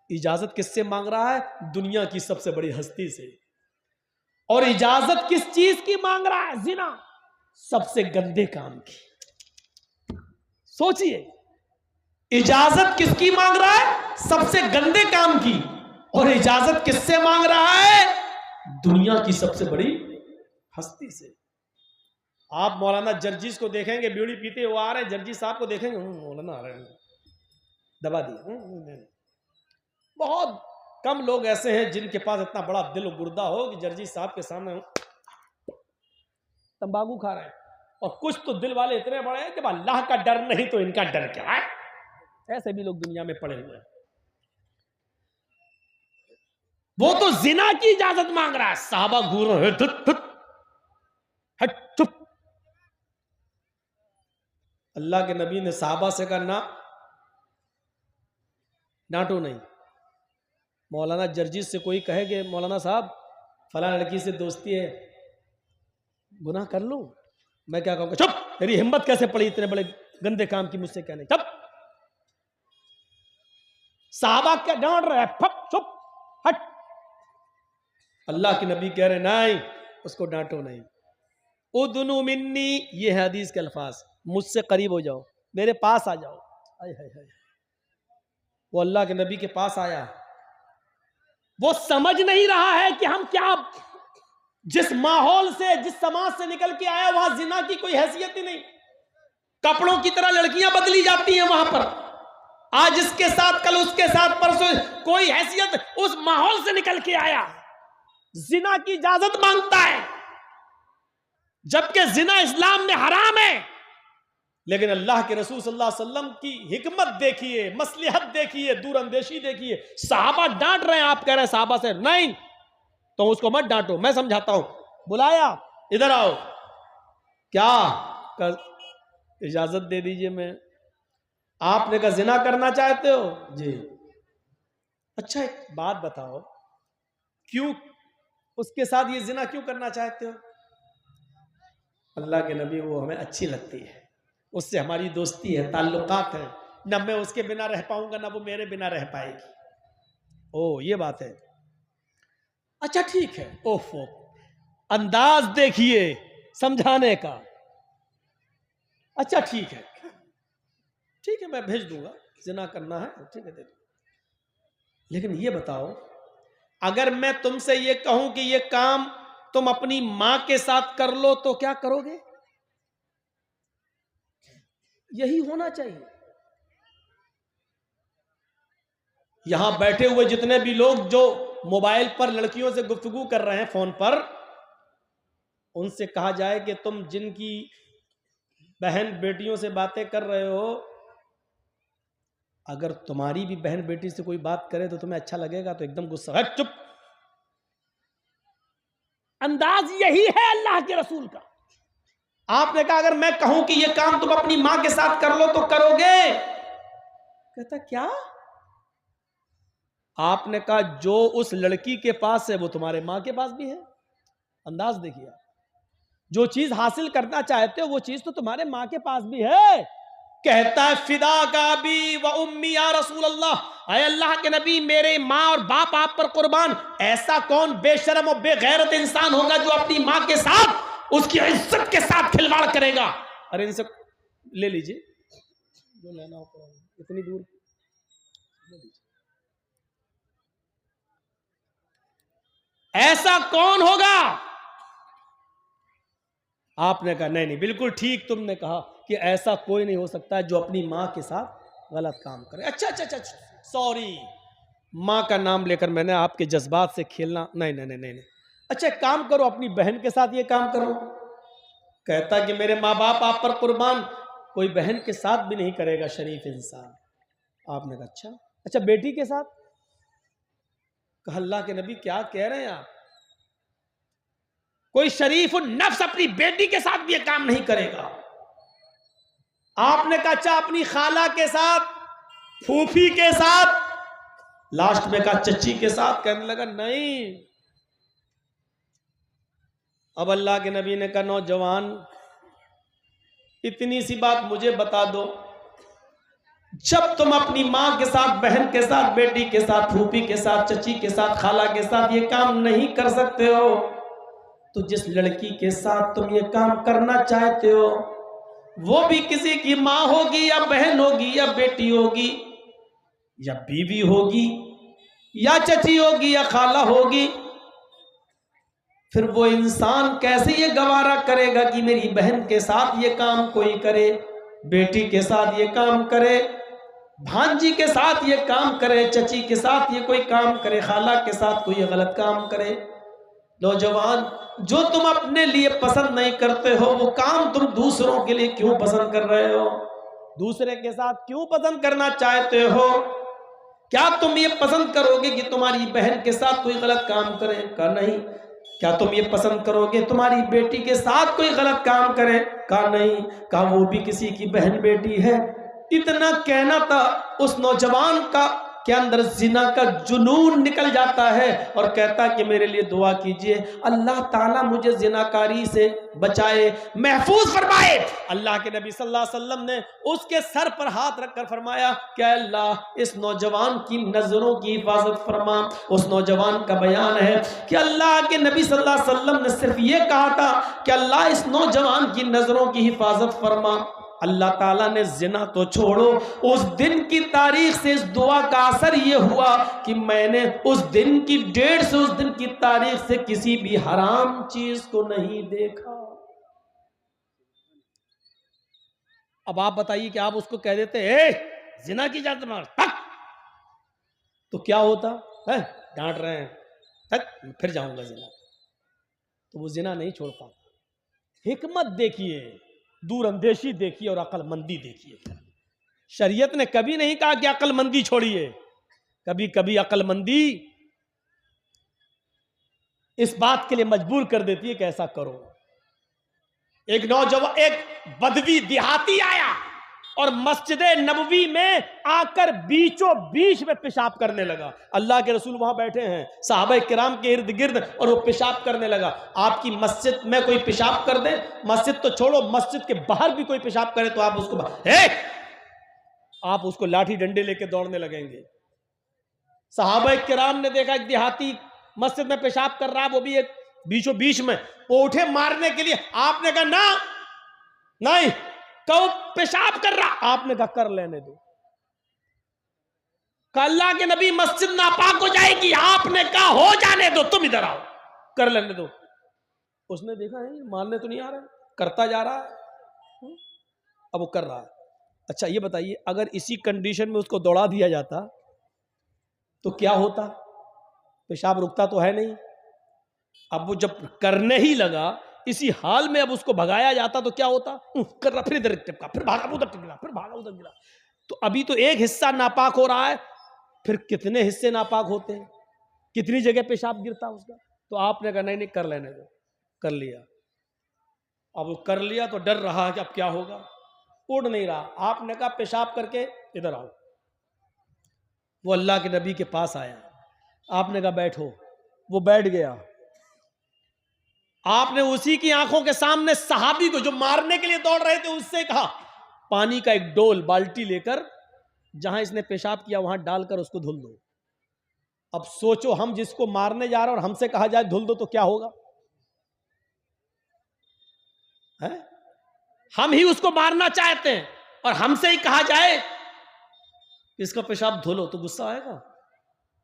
इजाजत किससे मांग रहा है? दुनिया की सबसे बड़ी हस्ती से। और इजाजत किस चीज की मांग रहा है? जिना, सबसे गंदे काम की। सोचिए, इजाजत किसकी मांग रहा है? सबसे गंदे काम की। और इजाजत किससे मांग रहा है? दुनिया की सबसे बड़ी हस्ती से। आप मौलाना जर्जिस को देखेंगे, बीड़ी पीते हुए आ रहे हैं, जर्जिस साहब को देखेंगे, मौलाना आ रहे हैं, दबा दिए। बहुत कम लोग ऐसे हैं जिनके पास इतना बड़ा दिल और गुर्दा हो कि जर्जिस साहब के सामने तंबाकू खा रहे हैं। और कुछ तो दिल वाले इतने बड़े हैं कि अल्लाह का डर नहीं तो इनका डर क्या है। ऐसे भी लोग दुनिया में पड़े हुए हैं। वो तो जिना की इजाजत मांग रहा है, साहबा घूर रहे हैं, चुप। अल्लाह के नबी ने साहबा से कहा ना, डांटो नहीं। मौलाना जर्जिस से कोई कहे कि मौलाना साहब फलां लड़की से दोस्ती है, गुनाह कर लूं, मैं क्या कहूंगा? चुप, तेरी हिम्मत कैसे पड़ी इतने बड़े गंदे काम की मुझसे कहने? चुप। साहबा क्या डांट रहा है? चुप, हट। अल्लाह के नबी कह रहे नहीं, उसको डांटो नहीं। उदनु मिन्नी, ये है हदीस के अल्फाज, मुझसे करीब हो जाओ, मेरे पास आ जाओ। हाय हाय हाय। वो अल्लाह के नबी के पास आया। वो समझ नहीं रहा है कि हम क्या, जिस माहौल से, जिस समाज से निकल के आया, वहां जिना की कोई हैसियत ही नहीं। कपड़ों की तरह लड़कियां बदली जाती हैं वहां पर, आज इसके साथ कल उसके साथ परसों, कोई हैसियत, उस माहौल से निकल के आया, जिना की इजाजत मांगता है, जबकि जिना इस्लाम में हराम है। लेकिन अल्लाह के रसूल सल्लल्लाहु अलैहि वसल्लम की हिकमत देखिए, मसलहत देखिए, दूरअंदेशी देखिए। साहबा डांट रहे हैं, आप कह रहे हैं साहबा से नहीं, तो उसको मत डांटो, मैं समझाता हूं। बुलाया, इधर आओ, क्या इजाजत दे दीजिए। मैं, आपने कहा जिना करना चाहते हो? जी। अच्छा एक बात बताओ, क्यों उसके साथ ये जिना क्यों करना चाहते हो? अल्लाह के नबी, वो हमें अच्छी लगती है, उससे हमारी दोस्ती है, ताल्लुकात है, ना मैं उसके बिना रह पाऊंगा ना वो मेरे बिना रह पाएगी। ओ ये बात है। अच्छा ठीक है। ओफो, अंदाज देखिए समझाने का। अच्छा ठीक है, ठीक है, मैं भेज दूंगा, जिना करना है ठीक है, दे दो। लेकिन ये बताओ, अगर मैं तुमसे ये कहूं कि ये काम तुम अपनी मां के साथ कर लो तो क्या करोगे? यही होना चाहिए। यहां बैठे हुए जितने भी लोग जो मोबाइल पर लड़कियों से गुफ्तगू कर रहे हैं फोन पर, उनसे कहा जाए कि तुम जिनकी बहन बेटियों से बातें कर रहे हो, अगर तुम्हारी भी बहन बेटी से कोई बात करे तो तुम्हें अच्छा लगेगा? तो एकदम गुस्सा है, चुप। अंदाज यही है अल्लाह के रसूल का। आपने कहा अगर मैं कहूं कि यह काम तुम अपनी मां के साथ कर लो तो करोगे? कहता क्या? आपने कहा जो उस लड़की के पास है वो तुम्हारे मां के पास भी है। अंदाज देखिए, जो चीज हासिल करना चाहते हो वो चीज तो तुम्हारे मां के पास भी है। कहता है फिदा का भी व उम्मी या रसूल अल्लाह, अय अल्लाह के नबी मेरे मां और बाप आप पर कुर्बान। ऐसा कौन बेशरम और बेगैरत इंसान होगा जो अपनी मां के साथ उसकी इज्जत के साथ खिलवाड़ करेगा? अरे इनसे ले लीजिए जो लेना हो, इतनी दूर ले लीजिए। ऐसा कौन होगा? आपने कहा नहीं नहीं, बिल्कुल ठीक तुमने कहा कि ऐसा कोई नहीं हो सकता जो अपनी मां के साथ गलत काम करे। अच्छा अच्छा अच्छा, सॉरी, मां का नाम लेकर मैंने आपके जज्बात से खेलना, नहीं नहीं नहीं नहीं। अच्छा काम करो, अपनी बहन के साथ ये काम करो। कहता कि मेरे माँ बाप आप पर कुर्बान, कोई बहन के साथ भी नहीं करेगा शरीफ इंसान। आपने कहा अच्छा अच्छा, बेटी के साथ? कहा अल्लाह के नबी क्या कह रहे हैं आप? कोई शरीफ नफ्स अपनी बेटी के साथ भी ये काम नहीं करेगा। आपने कहा अच्छा अपनी खाला के साथ, फूफी के साथ, लास्ट में कहा चच्ची के साथ। कहने लगा नहीं। अब अल्लाह के नबी ने कहा नौजवान इतनी सी बात मुझे बता दो, जब तुम अपनी मां के साथ, बहन के साथ, बेटी के साथ, फूफी के साथ, चची के साथ, खाला के साथ ये काम नहीं कर सकते हो, तो जिस लड़की के साथ तुम ये काम करना चाहते हो वो भी किसी की मां होगी या बहन होगी या बेटी होगी या बीवी होगी या चची होगी या खाला होगी, फिर वो इंसान कैसे ये गवारा करेगा कि मेरी बहन के साथ ये काम कोई करे, बेटी के साथ ये काम करे, भांजी के साथ ये काम करे, चची के साथ ये कोई काम करे, खाला के साथ कोई गलत काम करे। नौजवान, जो तुम अपने लिए पसंद नहीं करते हो वो काम तुम दूसरों के लिए क्यों पसंद कर रहे हो? दूसरे के साथ क्यों पसंद करना चाहते हो? क्या तुम ये पसंद करोगे कि तुम्हारी बहन के साथ कोई गलत काम करे? कहा नहीं। क्या तुम ये पसंद करोगे तुम्हारी बेटी के साथ कोई गलत काम करे? कहा नहीं। कहा वो भी किसी की बहन बेटी है। इतना कहना था, उस नौजवान का के अंदर जिना का जुनून निकल जाता है और कहता कि मेरे लिए दुआ कीजिए, अल्लाह ताला मुझे जिनाकारी से बचाए, महफूज फरमाए। अल्लाह के नबी सल्लल्लाहु अलैहि वसल्लम ने उसके सर पर हाथ रखकर फरमाया कि अल्लाह इस नौजवान की नजरों की हिफाजत फरमा। उस नौजवान का बयान है कि अल्लाह के नबी सल्लल्लाहु अलैहि वसल्लम ने सिर्फ ये कहा था कि अल्लाह इस नौजवान की नजरों की हिफाजत फरमा। अल्लाह ताला ने जिना तो छोड़ो, उस दिन की तारीख से इस दुआ का असर यह हुआ कि मैंने उस दिन की डेट से, उस दिन की तारीख से किसी भी हराम चीज को नहीं देखा। अब आप बताइए कि आप उसको कह देते ए जिना की जात मार तक, तो क्या होता है? डांट रहे हैं तक फिर जाऊंगा जिना, तो वो जिना नहीं छोड़ पाता। हिकमत देखिए, दूरअंदेशी देखिए और अक्लमंदी देखिए। शरीयत ने कभी नहीं कहा कि अक्लमंदी छोड़िए, कभी कभी अक्लमंदी इस बात के लिए मजबूर कर देती है कि ऐसा करो। एक नौजवान, एक बदवी देहाती आया और मस्जिद नबवी में आकर बीचों बीच में पेशाब करने लगा। अल्लाह के रसूल वहां बैठे हैं सहाबा किराम के इर्द गिर्द, और वो पेशाब करने लगा। आपकी मस्जिद में कोई पेशाब कर दे, मस्जिद तो छोड़ो, मस्जिद के बाहर भी कोई पेशाब करे तो आप उसको लाठी डंडे लेके दौड़ने लगेंगे। सहाबा किराम ने देखा एक देहाती मस्जिद में पेशाब कर रहा है, वो भी एक बीचों बीच में, वो उठे मारने के लिए। आपने कहा ना, नहीं, कहो पेशाब कर रहा, आपने कहा कर लेने दो। कहा अल्लाह के नबी मस्जिद नापाक हो जाएगी, आपने कहा हो जाने दो, तुम इधर आओ, कर लेने दो। उसने देखा है मारने तो नहीं आ रहा, करता जा रहा है। अब वो कर रहा है, अच्छा ये बताइए, अगर इसी कंडीशन में उसको दौड़ा दिया जाता तो क्या होता? पेशाब रुकता तो है नहीं। अब वो जब करने ही लगा, इसी हाल में अब उसको भगाया जाता तो क्या होता? कर रहा, फिर इधर टिपका, फिर भागा उधर टिकला, फिर भागा उधर गिरा। तो अभी तो एक हिस्सा नापाक हो रहा है, फिर कितने हिस्से नापाक होते हैं, कितनी जगह पेशाब गिरता उसका। तो आपने कहा नहीं नहीं, कर लेने दो। कर लिया। अब वो कर लिया तो डर रहा कि अब क्या होगा, उड़ नहीं रहा। आपने कहा पेशाब करके इधर आओ। वो अल्लाह के नबी के पास आया, आपने कहा बैठो। वो बैठ गया। आपने उसी की आंखों के सामने सहाबी को जो मारने के लिए दौड़ रहे थे उससे कहा, पानी का एक डोल बाल्टी लेकर जहां इसने पेशाब किया वहां डालकर उसको धुल दो। अब सोचो, हम जिसको मारने जा रहे हैं और हमसे कहा जाए धुल दो तो क्या होगा? है? हम ही उसको मारना चाहते हैं और हमसे ही कहा जाए इसका पेशाब धुलो तो गुस्सा आएगा।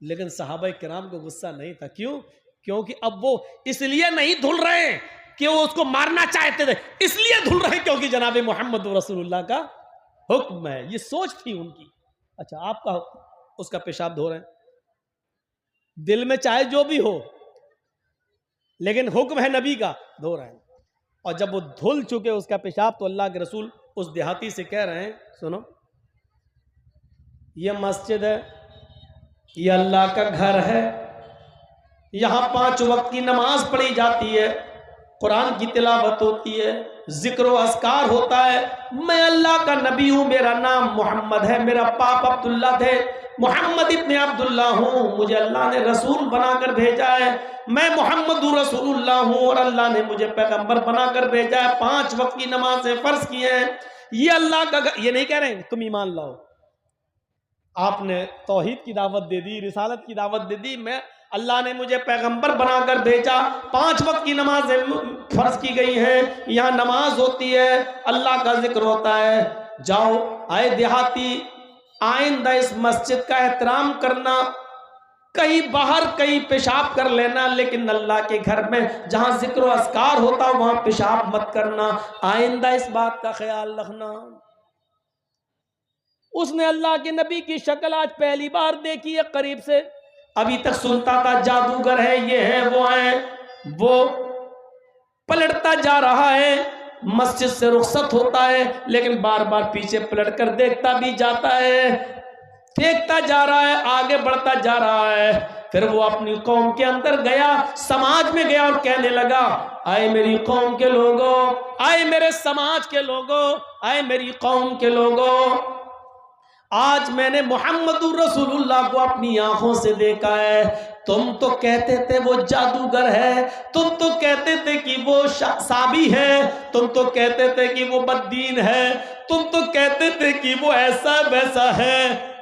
लेकिन सहाबा किराम को गुस्सा नहीं था। क्यों? क्योंकि अब वो इसलिए नहीं धुल रहे हैं कि वो उसको मारना चाहते थे, इसलिए धुल रहे हैं क्योंकि जनाब मोहम्मद रसूलुल्लाह का हुक्म है। ये सोच थी उनकी। अच्छा, आपका उसका पेशाब धो रहे हैं, दिल में चाहे जो भी हो, लेकिन हुक्म है नबी का, धो रहे हैं। और जब वो धुल चुके उसका पेशाब तो अल्लाह के रसूल उस देहाती से कह रहे हैं, सुनो, ये मस्जिद है, ये अल्लाह का घर है, यहां 5 वक्त की नमाज पढ़ी जाती है, कुरान की तिलावत होती है, जिक्र व अस्कार होता है। मैं अल्लाह का नबी हूं, मेरा नाम मोहम्मद है, मेरा पाप अब्दुल्ला थे, मोहम्मद इब्ने अब्दुल्ला हूं, मुझे अल्लाह ने रसूल बनाकर भेजा है, मैं मोहम्मद रसूलुल्लाह हूं और अल्लाह ने मुझे पैगंबर बनाकर भेजा है, 5 वक्त की नमाजें फर्ज की हैं, ये अल्लाह का। ये नहीं कह रहे तुम ईमान लाओ, आपने तौहीद की दावत दे दी, रिसालत की दावत दे दी, मैं अल्लाह ने मुझे पैगंबर बनाकर भेजा, 5 वक्त की नमाजें फर्ज की गई हैं, यहाँ नमाज होती है, अल्लाह का जिक्र होता है। जाओ, आए देहाती, आइंदा इस मस्जिद का एहतराम करना, कहीं बाहर कहीं पेशाब कर लेना, लेकिन अल्लाह के घर में जहां जिक्र व अस्कार होता वहां पेशाब मत करना, आइंदा इस बात का ख्याल रखना। उसने अल्लाह के नबी की शक्ल आज पहली बार देखी है करीब से। अभी तक सुनता था जादूगर है, ये है, वो है, वो पलटता जा रहा है, मस्जिद से रुखसत होता है, लेकिन बार बार पीछे पलट कर देखता भी जाता है, देखता जा रहा है, आगे बढ़ता जा रहा है। फिर वो अपनी कौम के अंदर गया, समाज में गया और कहने लगा, आए मेरी कौम के लोगों, आए मेरे समाज के लोगों, आए मेरी कौम के लोगों, आज मैंने मोहम्मद रसूलुल्लाह को अपनी आंखों से देखा है। तुम तो कहते थे वो जादूगर है, तुम तो कहते थे कि वो साबी है, तुम तो कहते थे कि वो बददीन है, तुम तो कहते थे कि वो ऐसा वैसा है।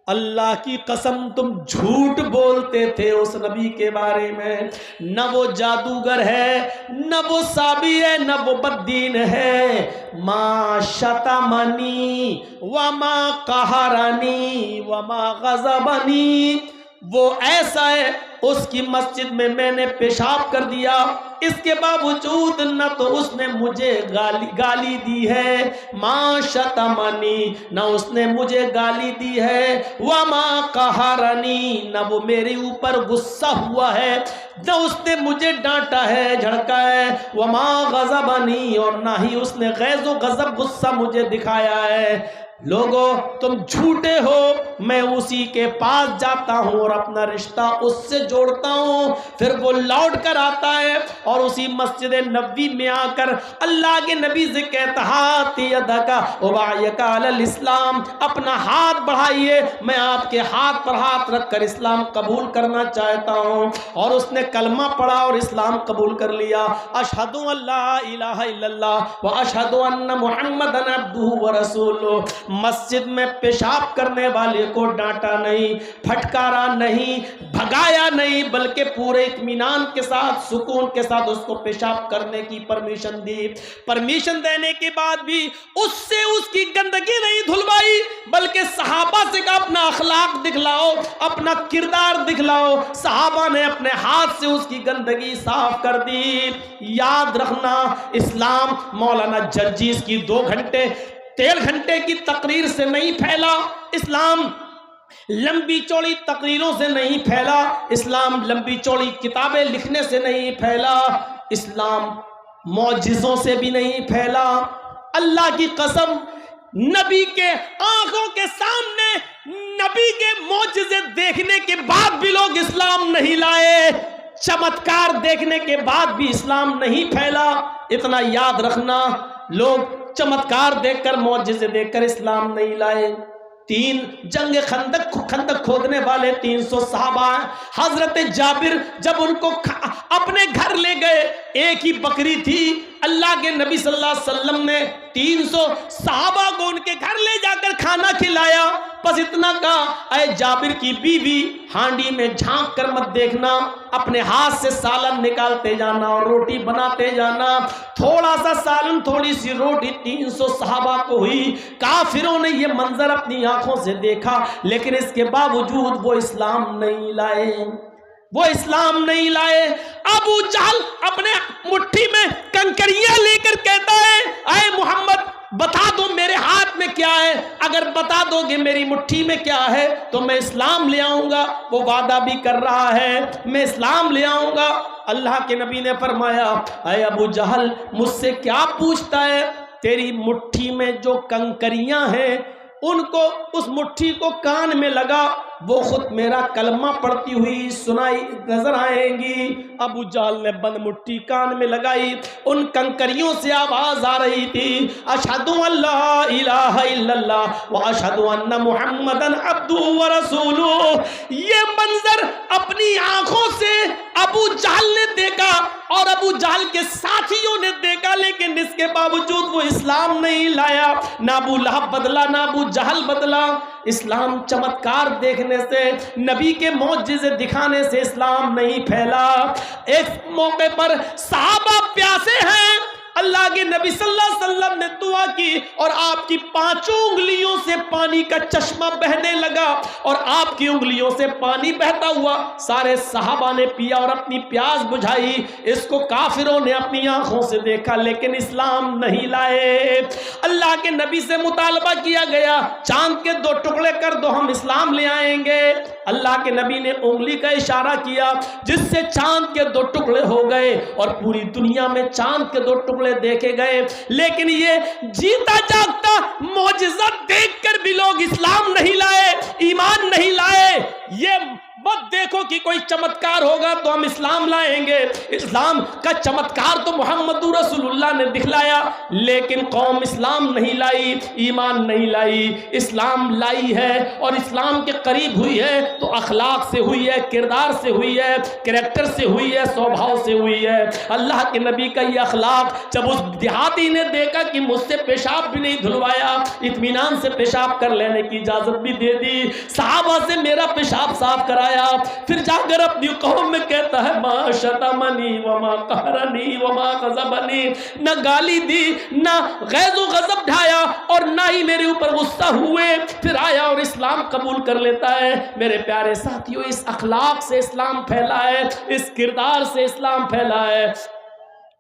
अल्लाह की कसम, तुम झूठ बोलते थे उस नबी के बारे में। न वो जादूगर है, न वो साबी है, न वो बददीन है। मा शतमनी व मा कहरानी व मा गज़बनी, वो ऐसा है, उसकी मस्जिद में मैंने पेशाब कर दिया, इसके बावजूद न तो उसने मुझे गाली दी है, माँ शतमनी, न उसने मुझे गाली दी है, व माँ कहरनी, न वो मेरे ऊपर गुस्सा हुआ है, न उसने मुझे डांटा है, झड़का है, व माँ गज़बनी, और ना ही उसने गैज़ो गज़ब गुस्सा मुझे दिखाया है। लोगों, तुम झूठे हो, मैं उसी के पास जाता हूं और अपना रिश्ता उससे जोड़ता हूं। फिर वो लौट कर आता है और उसी मस्जिद नबी में आकर अल्लाह के नबी से कहता, इस्लाम, अपना हाथ बढ़ाइए, मैं आपके हाथ पर हाथ रखकर इस्लाम कबूल करना चाहता हूं। और उसने कलमा पढ़ा और इस्लाम कबूल कर लिया। अशहदु अल्ला इलाहा इल्लल्लाह व अशहदु अन्ना मुहम्मदन अब्दुहु व रसूलुहु। मस्जिद में पेशाब करने वाले को डांटा नहीं, फटकारा नहीं, भगाया नहीं, बल्कि पूरे इत्मीनान के साथ, सुकून के साथ उसको पेशाब करने की परमिशन दी। परमिशन देने के बाद भी उससे उसकी गंदगी नहीं धुलवाई, बल्कि सहाबा से का अपना अखलाक दिखलाओ, अपना किरदार दिखलाओ। सहाबा ने अपने हाथ से उसकी गंदगी साफ कर दी। याद रखना, इस्लाम, मौलाना जर्जीस की 2 घंटे 13 घंटे की तकरीर से नहीं फैला इस्लाम, लंबी चौड़ी तकरीरों से नहीं फैला इस्लाम, लंबी चौड़ी किताबें लिखने से नहीं फैला इस्लाम, मौजिज़ों से भी नहीं फैला। अल्लाह की कसम, नबी के आंखों के सामने नबी के मौजिज़े देखने के बाद भी लोग इस्लाम नहीं लाए, चमत्कार देखने के बाद भी इस्लाम नहीं फैला। इतना याद रखना, लोग चमत्कार देखकर, मौजिज़े देखकर इस्लाम नहीं लाए। 3 जंग खंदक खोदने वाले 300 सहाबा, हजरत जाबिर जब उनको अपने घर ले गए, एक ही बकरी थी, अल्लाह के नबी सल्लल्लाहु अलैहि वसल्लम ने 300 सहाबा को उनके घर ले जाकर खाना खिलाया। बस इतना कहा, अय जाबिर की बीवी, हांडी में झांक कर मत देखना, अपने हाथ से सालन निकालते जाना और रोटी बनाते जाना। थोड़ा सा सालन, थोड़ी सी रोटी 300 सहाबा को हुई। काफिरों ने ये मंजर अपनी आंखों से देखा, लेकिन इसके बावजूद वो इस्लाम नहीं लाए, वो इस्लाम नहीं लाए। अबू जहल अपने मुट्ठी में कंकरियां लेकर कहता है, अय मोहम्मद बता दो मेरे हाथ में क्या है, अगर बता दोगे मेरी मुट्ठी में क्या है तो मैं इस्लाम ले आऊंगा। वो वादा भी कर रहा है, मैं इस्लाम ले आऊंगा। अल्लाह के नबी ने फरमाया, अय अबू जहल मुझसे क्या पूछता है, तेरी मुट्ठी में जो कंकरियां हैं उनको, उस मुट्ठी को कान में लगा, वो खुद मेरा कलमा पढ़ती हुई सुनाई नजर आएंगी। अबू जाल ने बंद मुट्ठी कान में लगाई, उन कंकरियों से आवाज आ रही थी, अशहदु अल्ला इलाहा इल्लल्लाह व अशहदु अन्ना मुहम्मदन अब्दुहु व रसूलुहु। ये मंजर अपनी आंखों से अबू जाल ने देखा और अबू जाल के साथियों ने देखा, लेकिन इसके बावजूद वो इस्लाम नहीं लाया। ना अबू लहब बदला, ना अबू जहल बदला। इस्लाम चमत्कार देखने से, नबी के मौजिज़े दिखाने से इस्लाम नहीं फैला। एक मौके पर सहाबा प्यासे हैं, अल्लाह के नबी सल्लल्लाहु अलैहि वसल्लम ने दुआ की और आपकी 5 उंगलियों से पानी का चश्मा बहने लगा और आपकी उंगलियों से पानी बहता हुआ सारे सहाबा ने पिया और अपनी प्यास बुझाई। इसको काफिरों ने अपनी आंखों से देखा, लेकिन इस्लाम नहीं लाए। अल्लाह के नबी से मुतालबा किया गया, चांद के 2 टुकड़े कर दो, हम इस्लाम ले आएंगे। अल्लाह के नबी ने उंगली का इशारा किया, जिससे चांद के 2 टुकड़े हो गए और पूरी दुनिया में चांद के 2 टुकड़े देखे गए। लेकिन ये जीता जागता मौजिज़ा देखकर भी लोग इस्लाम नहीं लाए, ईमान नहीं लाए। ये मत देखो कि कोई चमत्कार होगा तो हम इस्लाम लाएंगे। इस्लाम का चमत्कार तो मोहम्मद रसूलुल्लाह ने दिखलाया, लेकिन कौम इस्लाम नहीं लाई, ईमान नहीं लाई। इस्लाम लाई है और इस्लाम के करीब हुई है तो अखलाक से हुई है, किरदार से हुई है, कैरेक्टर से हुई है, स्वभाव से हुई है। अल्लाह के नबी का ये अखलाक जब उस देहाती ने देखा कि मुझसे पेशाब भी नहीं धुलवाया, इत्मीनान से पेशाब कर लेने की इजाजत भी दे दी, सहाबा से मेरा पेशाब साफ कराया, फिर जाकर अपनी कौम में कहता है, मा शतमनी व मा कहरनी व मा गज़बनी, न गाली दी, न गैज़ो गज़ब ढाया और ना ही मेरे ऊपर गुस्सा हुए। फिर आया और इस्लाम कबूल कर लेता है। मेरे प्यारे साथियों, इस अखलाक से इस्लाम फैला है, इस किरदार से इस्लाम फैला है।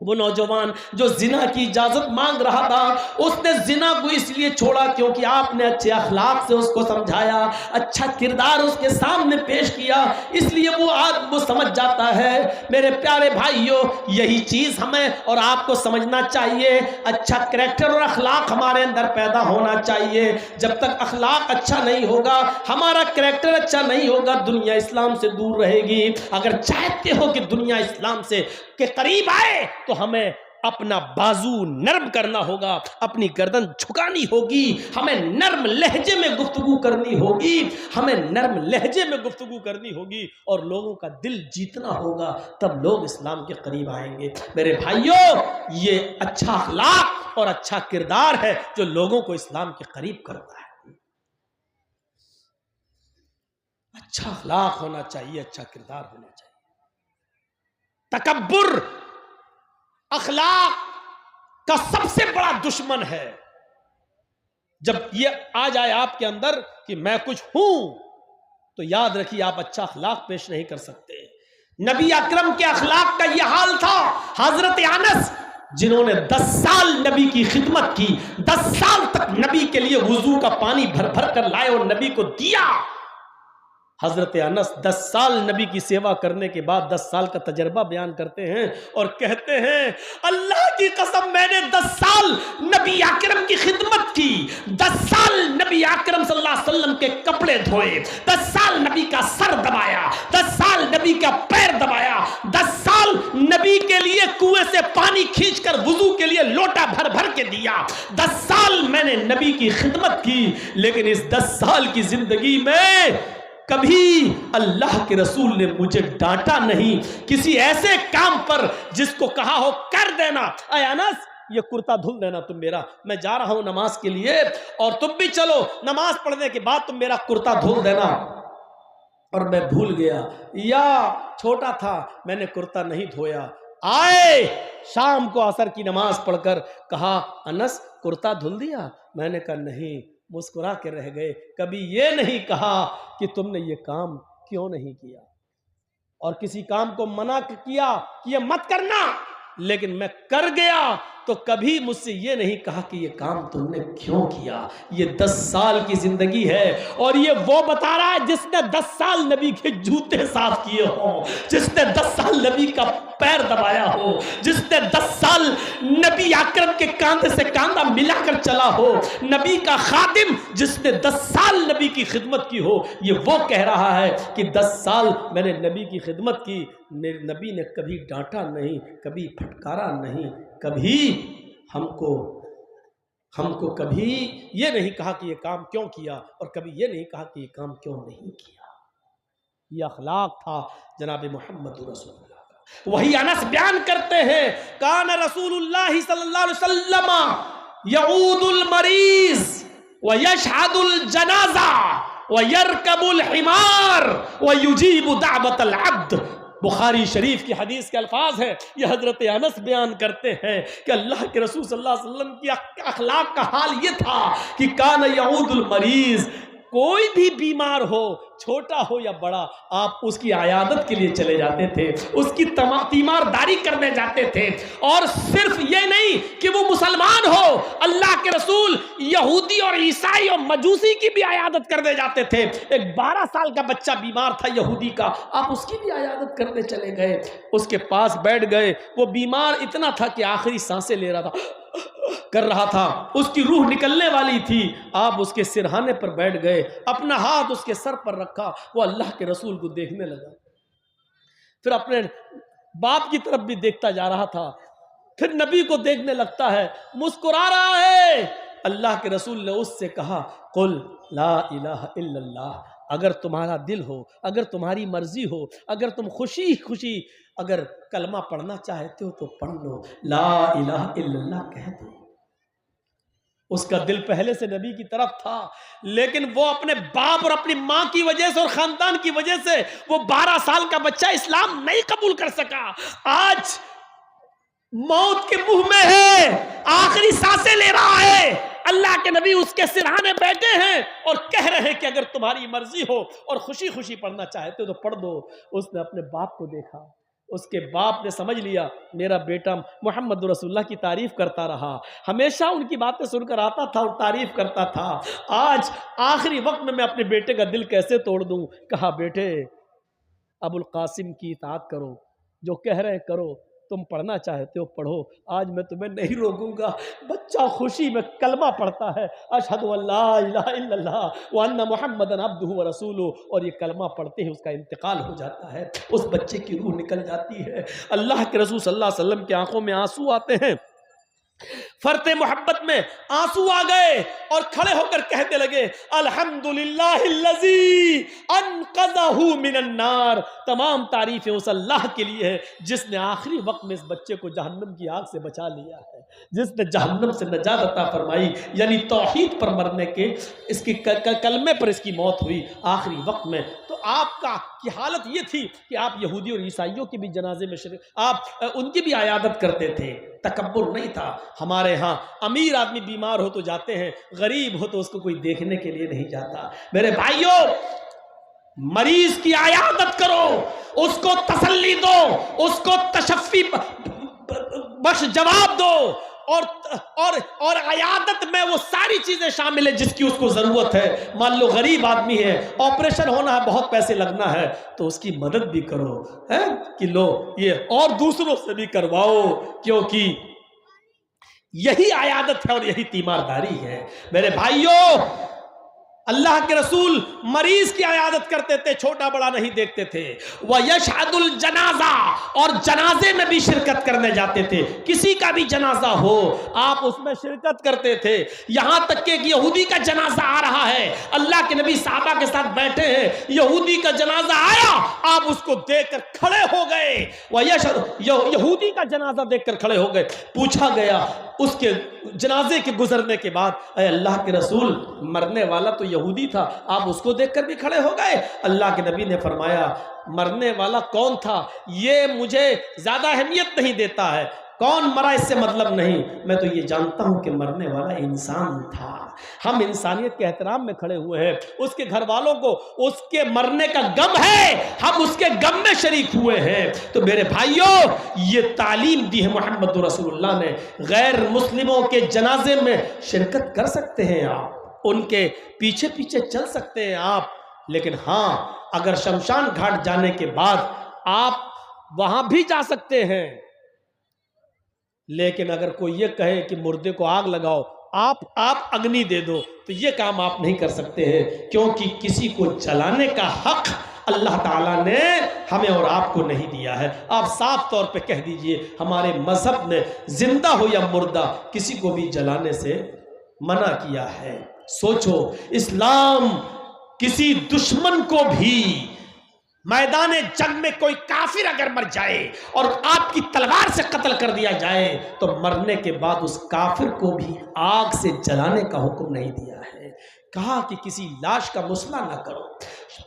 वो नौजवान जो जिना की इजाजत मांग रहा था, उसने जिना को इसलिए छोड़ा क्योंकि आपने अच्छे अखलाक से उसको समझाया, अच्छा किरदार उसके सामने पेश किया, इसलिए वो आज वो समझ जाता है। मेरे प्यारे भाइयों, यही चीज हमें और आपको समझना चाहिए। अच्छा कैरेक्टर और अखलाक हमारे अंदर पैदा होना चाहिए। जब तक अखलाक अच्छा नहीं होगा, हमारा कैरेक्टर अच्छा नहीं होगा, दुनिया इस्लाम से दूर रहेगी। अगर चाहते हो कि दुनिया इस्लाम से के करीब आए तो हमें अपना बाजू नर्म करना होगा, अपनी गर्दन झुकानी होगी, हमें नर्म लहजे में गुफ्तगू करनी होगी, हमें नर्म लहजे में गुफ्तगू करनी होगी और लोगों का दिल जीतना होगा, तब लोग इस्लाम के करीब आएंगे। मेरे भाइयों, ये अच्छा अखलाक और अच्छा किरदार है जो लोगों को इस्लाम के करीब करता है। अच्छा अखलाक होना चाहिए, अच्छा किरदार होना चाहिए। तकब्बुर अखलाक का सबसे बड़ा दुश्मन है। जब ये आ जाए आपके अंदर कि मैं कुछ हूं, तो याद रखिए आप अच्छा अखलाक पेश नहीं कर सकते। नबी अकरम के अखलाक का यह हाल था। हजरत अनस जिन्होंने 10 साल नबी की खिदमत की, 10 साल तक नबी के लिए वुजू का पानी भर भर कर लाए और नबी को दिया। हजरत अनस 10 साल नबी की सेवा करने के बाद 10 साल का तजर्बा बयान करते हैं और कहते हैं, अल्लाह की कसम मैंने 10 साल नबी आकरम की खिदमत की, 10 साल नबी आकरम सल्लल्लाहु अलैहि वसल्लम के कपड़े धोए, 10 साल नबी का सर दबाया, 10 साल नबी का पैर दबाया, 10 साल नबी के लिए कुएं से पानी खींचकर वुजू के लिए लोटा भर भर के दिया। 10 साल मैंने नबी की खिदमत की, लेकिन इस 10 साल की जिंदगी में कभी अल्लाह के रसूल ने मुझे डांटा नहीं किसी ऐसे काम पर जिसको कहा हो कर देना, ऐ अनस ये कुर्ता धुल देना तुम मेरा, मैं जा रहा हूं नमाज के लिए और तुम भी चलो, नमाज पढ़ने के बाद तुम मेरा कुर्ता धुल देना। और मैं भूल गया या छोटा था, मैंने कुर्ता नहीं धोया। आए शाम को असर की नमाज पढ़कर कहा, अनस कुर्ता धुल दिया? मैंने कहा नहीं, मुस्कुरा के रह गए। कभी ये नहीं कहा कि तुमने ये काम क्यों नहीं किया, और किसी काम को मना किया कि ये मत करना, लेकिन मैं कर गया तो कभी मुझसे ये नहीं कहा कि ये काम तुमने क्यों किया। ये 10 साल की जिंदगी है और ये वो बता रहा है जिसने 10 साल नबी के जूते साफ किए हो, जिसने 10 साल नबी का पैर दबाया हो, जिसने 10 साल नबी आकरम के कांधे से कांधा मिलाकर चला हो, नबी का खादिम जिसने 10 साल नबी की खिदमत की हो, ये वो कह रहा है कि 10 साल मैंने नबी की खिदमत की, मेरे नबी ने कभी डांटा नहीं, कभी फटकारा नहीं, कभी हमको कभी ये नहीं कहा कि ये काम क्यों किया, और कभी ये नहीं कहा कि ये काम क्यों नहीं किया। ये अखलाक था जनाब मोहम्मद रसूलुल्लाह का। वही अनस बयान करते हैं, कान रसूलुल्लाह सल्लल्लाहु अलैहि वसल्लम यऊदुल मरीज व यशहदुल जनाजा व यरकबुल हिमार व युजीबु दावतल अब्द। बुखारी शरीफ की हदीस के अल्फाज है, ये हजरत अनस बयान करते हैं कि अल्लाह के रसूल सल्लल्लाहु अलैहि वसल्लम की अखलाक का हाल ये था कि कान यऊदुल मरीज, कोई भी बीमार हो, छोटा हो या बड़ा, आप उसकी आयादत के लिए चले जाते थे, उसकी तीमारदारी करने जाते थे। और सिर्फ ये नहीं कि वो मुसलमान हो, अल्लाह के रसूल यहूदी और ईसाई और मजूसी की भी आयादत करने जाते थे। एक 12 साल का बच्चा बीमार था यहूदी का, आप उसकी भी आयादत करने चले गए, उसके पास बैठ गए। वो बीमार इतना था कि आखिरी सांसें ले रहा था, कर रहा था, उसकी रूह निकलने वाली थी। आप उसके सिरहाने पर बैठ गए, अपना हाथ उसके सर पर रखा, वो अल्लाह के रसूल को देखने लगा, फिर अपने बाप की तरफ भी देखता जा रहा था, फिर नबी को देखने लगता है, मुस्कुरा रहा है। अल्लाह के रसूल ने उससे कहा, कुल ला इलाहा इल्लल्लाह, अगर तुम्हारा दिल हो, अगर तुम्हारी मर्जी हो, अगर तुम खुशी खुशी अगर कलमा पढ़ना चाहते हो तो पढ़ लो, ला इलाहा इल्लल्लाह कह दो। उसका दिल पहले से नबी की तरफ था, लेकिन वो अपने बाप और अपनी मां की वजह से और खानदान की वजह से वो 12 साल का बच्चा इस्लाम नहीं कबूल कर सका। आज मौत के मुंह में है, आखिरी सांसें ले रहा है, अल्लाह के नबी उसके सिरहाने बैठे हैं और कह रहे हैं कि अगर तुम्हारी मर्जी हो और खुशी खुशी पढ़ना चाहते हो तो पढ़ दो। उसने अपने बाप को देखा, उसके बाप ने समझ लिया मेरा बेटा मोहम्मद रसूलुल्लाह की तारीफ करता रहा, हमेशा उनकी बातें सुनकर आता था और तारीफ करता था। आज आखिरी वक्त में मैं अपने बेटे का दिल कैसे तोड़ दूं। कहा, बेटे अबुल कासिम की इताअत करो, जो कह रहे हैं करो, तुम पढ़ना चाहते हो पढ़ो, आज मैं तुम्हें नहीं रोकूंगा। बच्चा खुशी में कलमा पढ़ता है, अशहदु अल्ला इलाहा इल्लल्लाह व अन्ना मुहम्मदन अब्दुहु व रसूलुहु, और ये कलमा पढ़ते ही उसका इंतकाल हो जाता है, उस बच्चे की रूह निकल जाती है। अल्लाह के रसूल सल्लल्लाहु अलैहि वसल्लम की आंखों में आंसू आते हैं, फरते मोहब्बत में आंसू आ गए और खड़े होकर कहते लगे, अल्हम्दुलिल्लाहिल्लज़ी अनक़ज़हु मिनन नार, तमाम तारीफें उस अल्लाह के लिए है जिसने आखिरी वक्त में इस बच्चे को जहन्नम की आग से बचा लिया है, जिसने जहन्नम से नजात अता फरमाई, यानी तौहीद पर मरने के इसकी कलमे पर इसकी मौत हुई आखिरी वक्त में। तो आपका की हालत ये थी कि आप यहूदी और ईसाइयों के भी जनाजे में आप उनकी भी आयादत करते थे, तकब्बुर नहीं था। हमारे यहाँ अमीर आदमी बीमार हो तो जाते हैं, गरीब हो तो उसको कोई देखने के लिए नहीं जाता। मेरे भाइयों, मरीज की आयादत करो, उसको तसल्ली दो, उसको तशफ़ी बस जवाब दो, और अयादत में वो सारी चीजें शामिल है जिसकी उसको जरूरत है। मान लो गरीब आदमी है, ऑपरेशन होना है, बहुत पैसे लगना है, तो उसकी मदद भी करो, है कि लो ये, और दूसरों से भी करवाओ, क्योंकि यही अयादत है और यही तीमारदारी है। मेरे भाइयों, अल्लाह के रसूल मरीज की अयादत करते थे, छोटा बड़ा नहीं देखते थे। वह यशहदुल जनाजा, और जनाजे में भी शिरकत करने जाते थे। किसी का भी जनाजा हो आप उसमें शिरकत करते थे। यहां तक कि एक यहूदी का जनाजा आ रहा है, अल्लाह के नबी साहबा के साथ बैठे हैं, यहूदी का जनाजा आया, आप उसको देखकर खड़े हो गए। वह यहूदी का जनाजा देखकर खड़े हो गए। पूछा गया उसके जनाजे के गुजरने के बाद, अल्लाह के रसूल मरने वाला तो यहूदी था, आप उसको देखकर भी खड़े हो गए? अल्लाह के नबी ने फरमाया, मरने वाला कौन था ये मुझे ज्यादा अहमियत नहीं देता है, कौन मरा इससे मतलब नहीं, मैं तो ये जानता हूं कि मरने वाला इंसान था। हम इंसानियत के एहतराम में खड़े हुए हैं, उसके घर वालों को उसके मरने का गम है, हम उसके गम में शरीक हुए हैं। तो मेरे भाइयों, ये तालीम दी है मोहम्मद रसूलुल्लाह ने। गैर मुस्लिमों के जनाजे में शिरकत कर सकते हैं आप, उनके पीछे पीछे चल सकते हैं आप, लेकिन हाँ, अगर शमशान घाट जाने के बाद आप वहां भी जा सकते हैं, लेकिन अगर कोई ये कहे कि मुर्दे को आग लगाओ, आप अग्नि दे दो, तो ये काम आप नहीं कर सकते हैं, क्योंकि किसी को जलाने का हक अल्लाह ताला ने हमें और आपको नहीं दिया है। आप साफ तौर पे कह दीजिए, हमारे मजहब ने जिंदा हो या मुर्दा किसी को भी जलाने से मना किया है। सोचो, इस्लाम किसी दुश्मन को भी, मैदान जंग में कोई काफिर अगर मर जाए और आपकी तलवार से कत्ल कर दिया जाए, तो मरने के बाद उस काफिर को भी आग से जलाने का हुक्म नहीं दिया है। कहा कि किसी लाश का मुसला ना करो,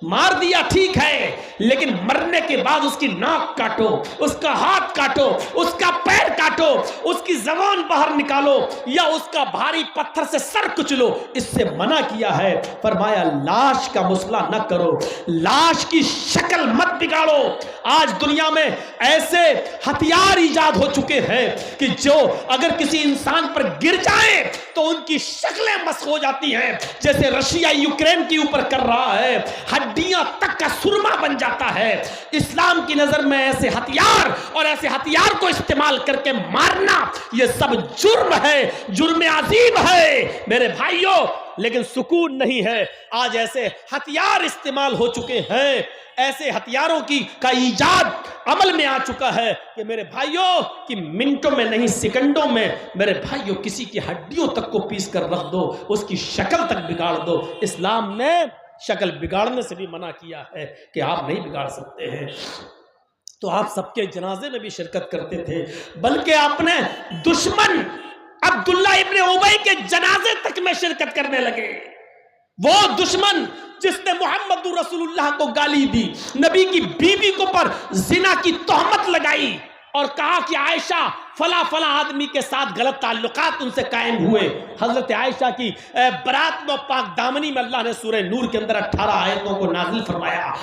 मार दिया ठीक है, लेकिन मरने के बाद उसकी नाक काटो, उसका हाथ काटो, उसका पैर काटो, उसकी जबान बाहर निकालो, या उसका भारी पत्थर से सर कुचलो, इससे मना किया है। फरमाया लाश का मुसला न करो, लाश की शक्ल मत बिगाड़ो। आज दुनिया में ऐसे हथियार इजाद हो चुके हैं कि जो अगर किसी इंसान पर गिर जाए तो उनकी शक्लें मस्ख हो जाती हैं, जैसे रशिया यूक्रेन के ऊपर कर रहा है, हड्डियां तक का सुरमा बन जाता है। इस्लाम की नजर में ऐसे हथियार और ऐसे हथियार को इस्तेमाल करके मारना, यह सब जुर्म है, जुर्म अजीम है मेरे भाइयों। लेकिन सुकून नहीं है, आज ऐसे हथियार इस्तेमाल हो चुके हैं, ऐसे हथियारों का ईजाद अमल में आ चुका है कि मेरे भाइयों, कि मिनटों में नहीं सेकंडों में मेरे भाइयों किसी की हड्डियों तक को पीस कर रख दो, उसकी शक्ल तक बिगाड़ दो। इस्लाम ने शक्ल बिगाड़ने से भी मना किया है कि आप नहीं बिगाड़ सकते हैं। तो आप सबके जनाजे में भी शिरकत करते थे, बल्कि अपने दुश्मन अब्दुल्ला इब्ने उबई के जनाजे तक में शिरकत करने लगे। वो दुश्मन जिसने मोहम्मद रसूलुल्लाह को गाली दी, नबी की बीवी को पर जिना की तोहमत लगाई और कहा कि आयशा फला फला आदमी के साथ गलत ताल्लुकात उनसे कायम हुए। हजरत आयशा की बरात में पाक दामनी में अल्लाह ने सूरह नूर के अंदर 18 आयतों को नाजिल फरमाया।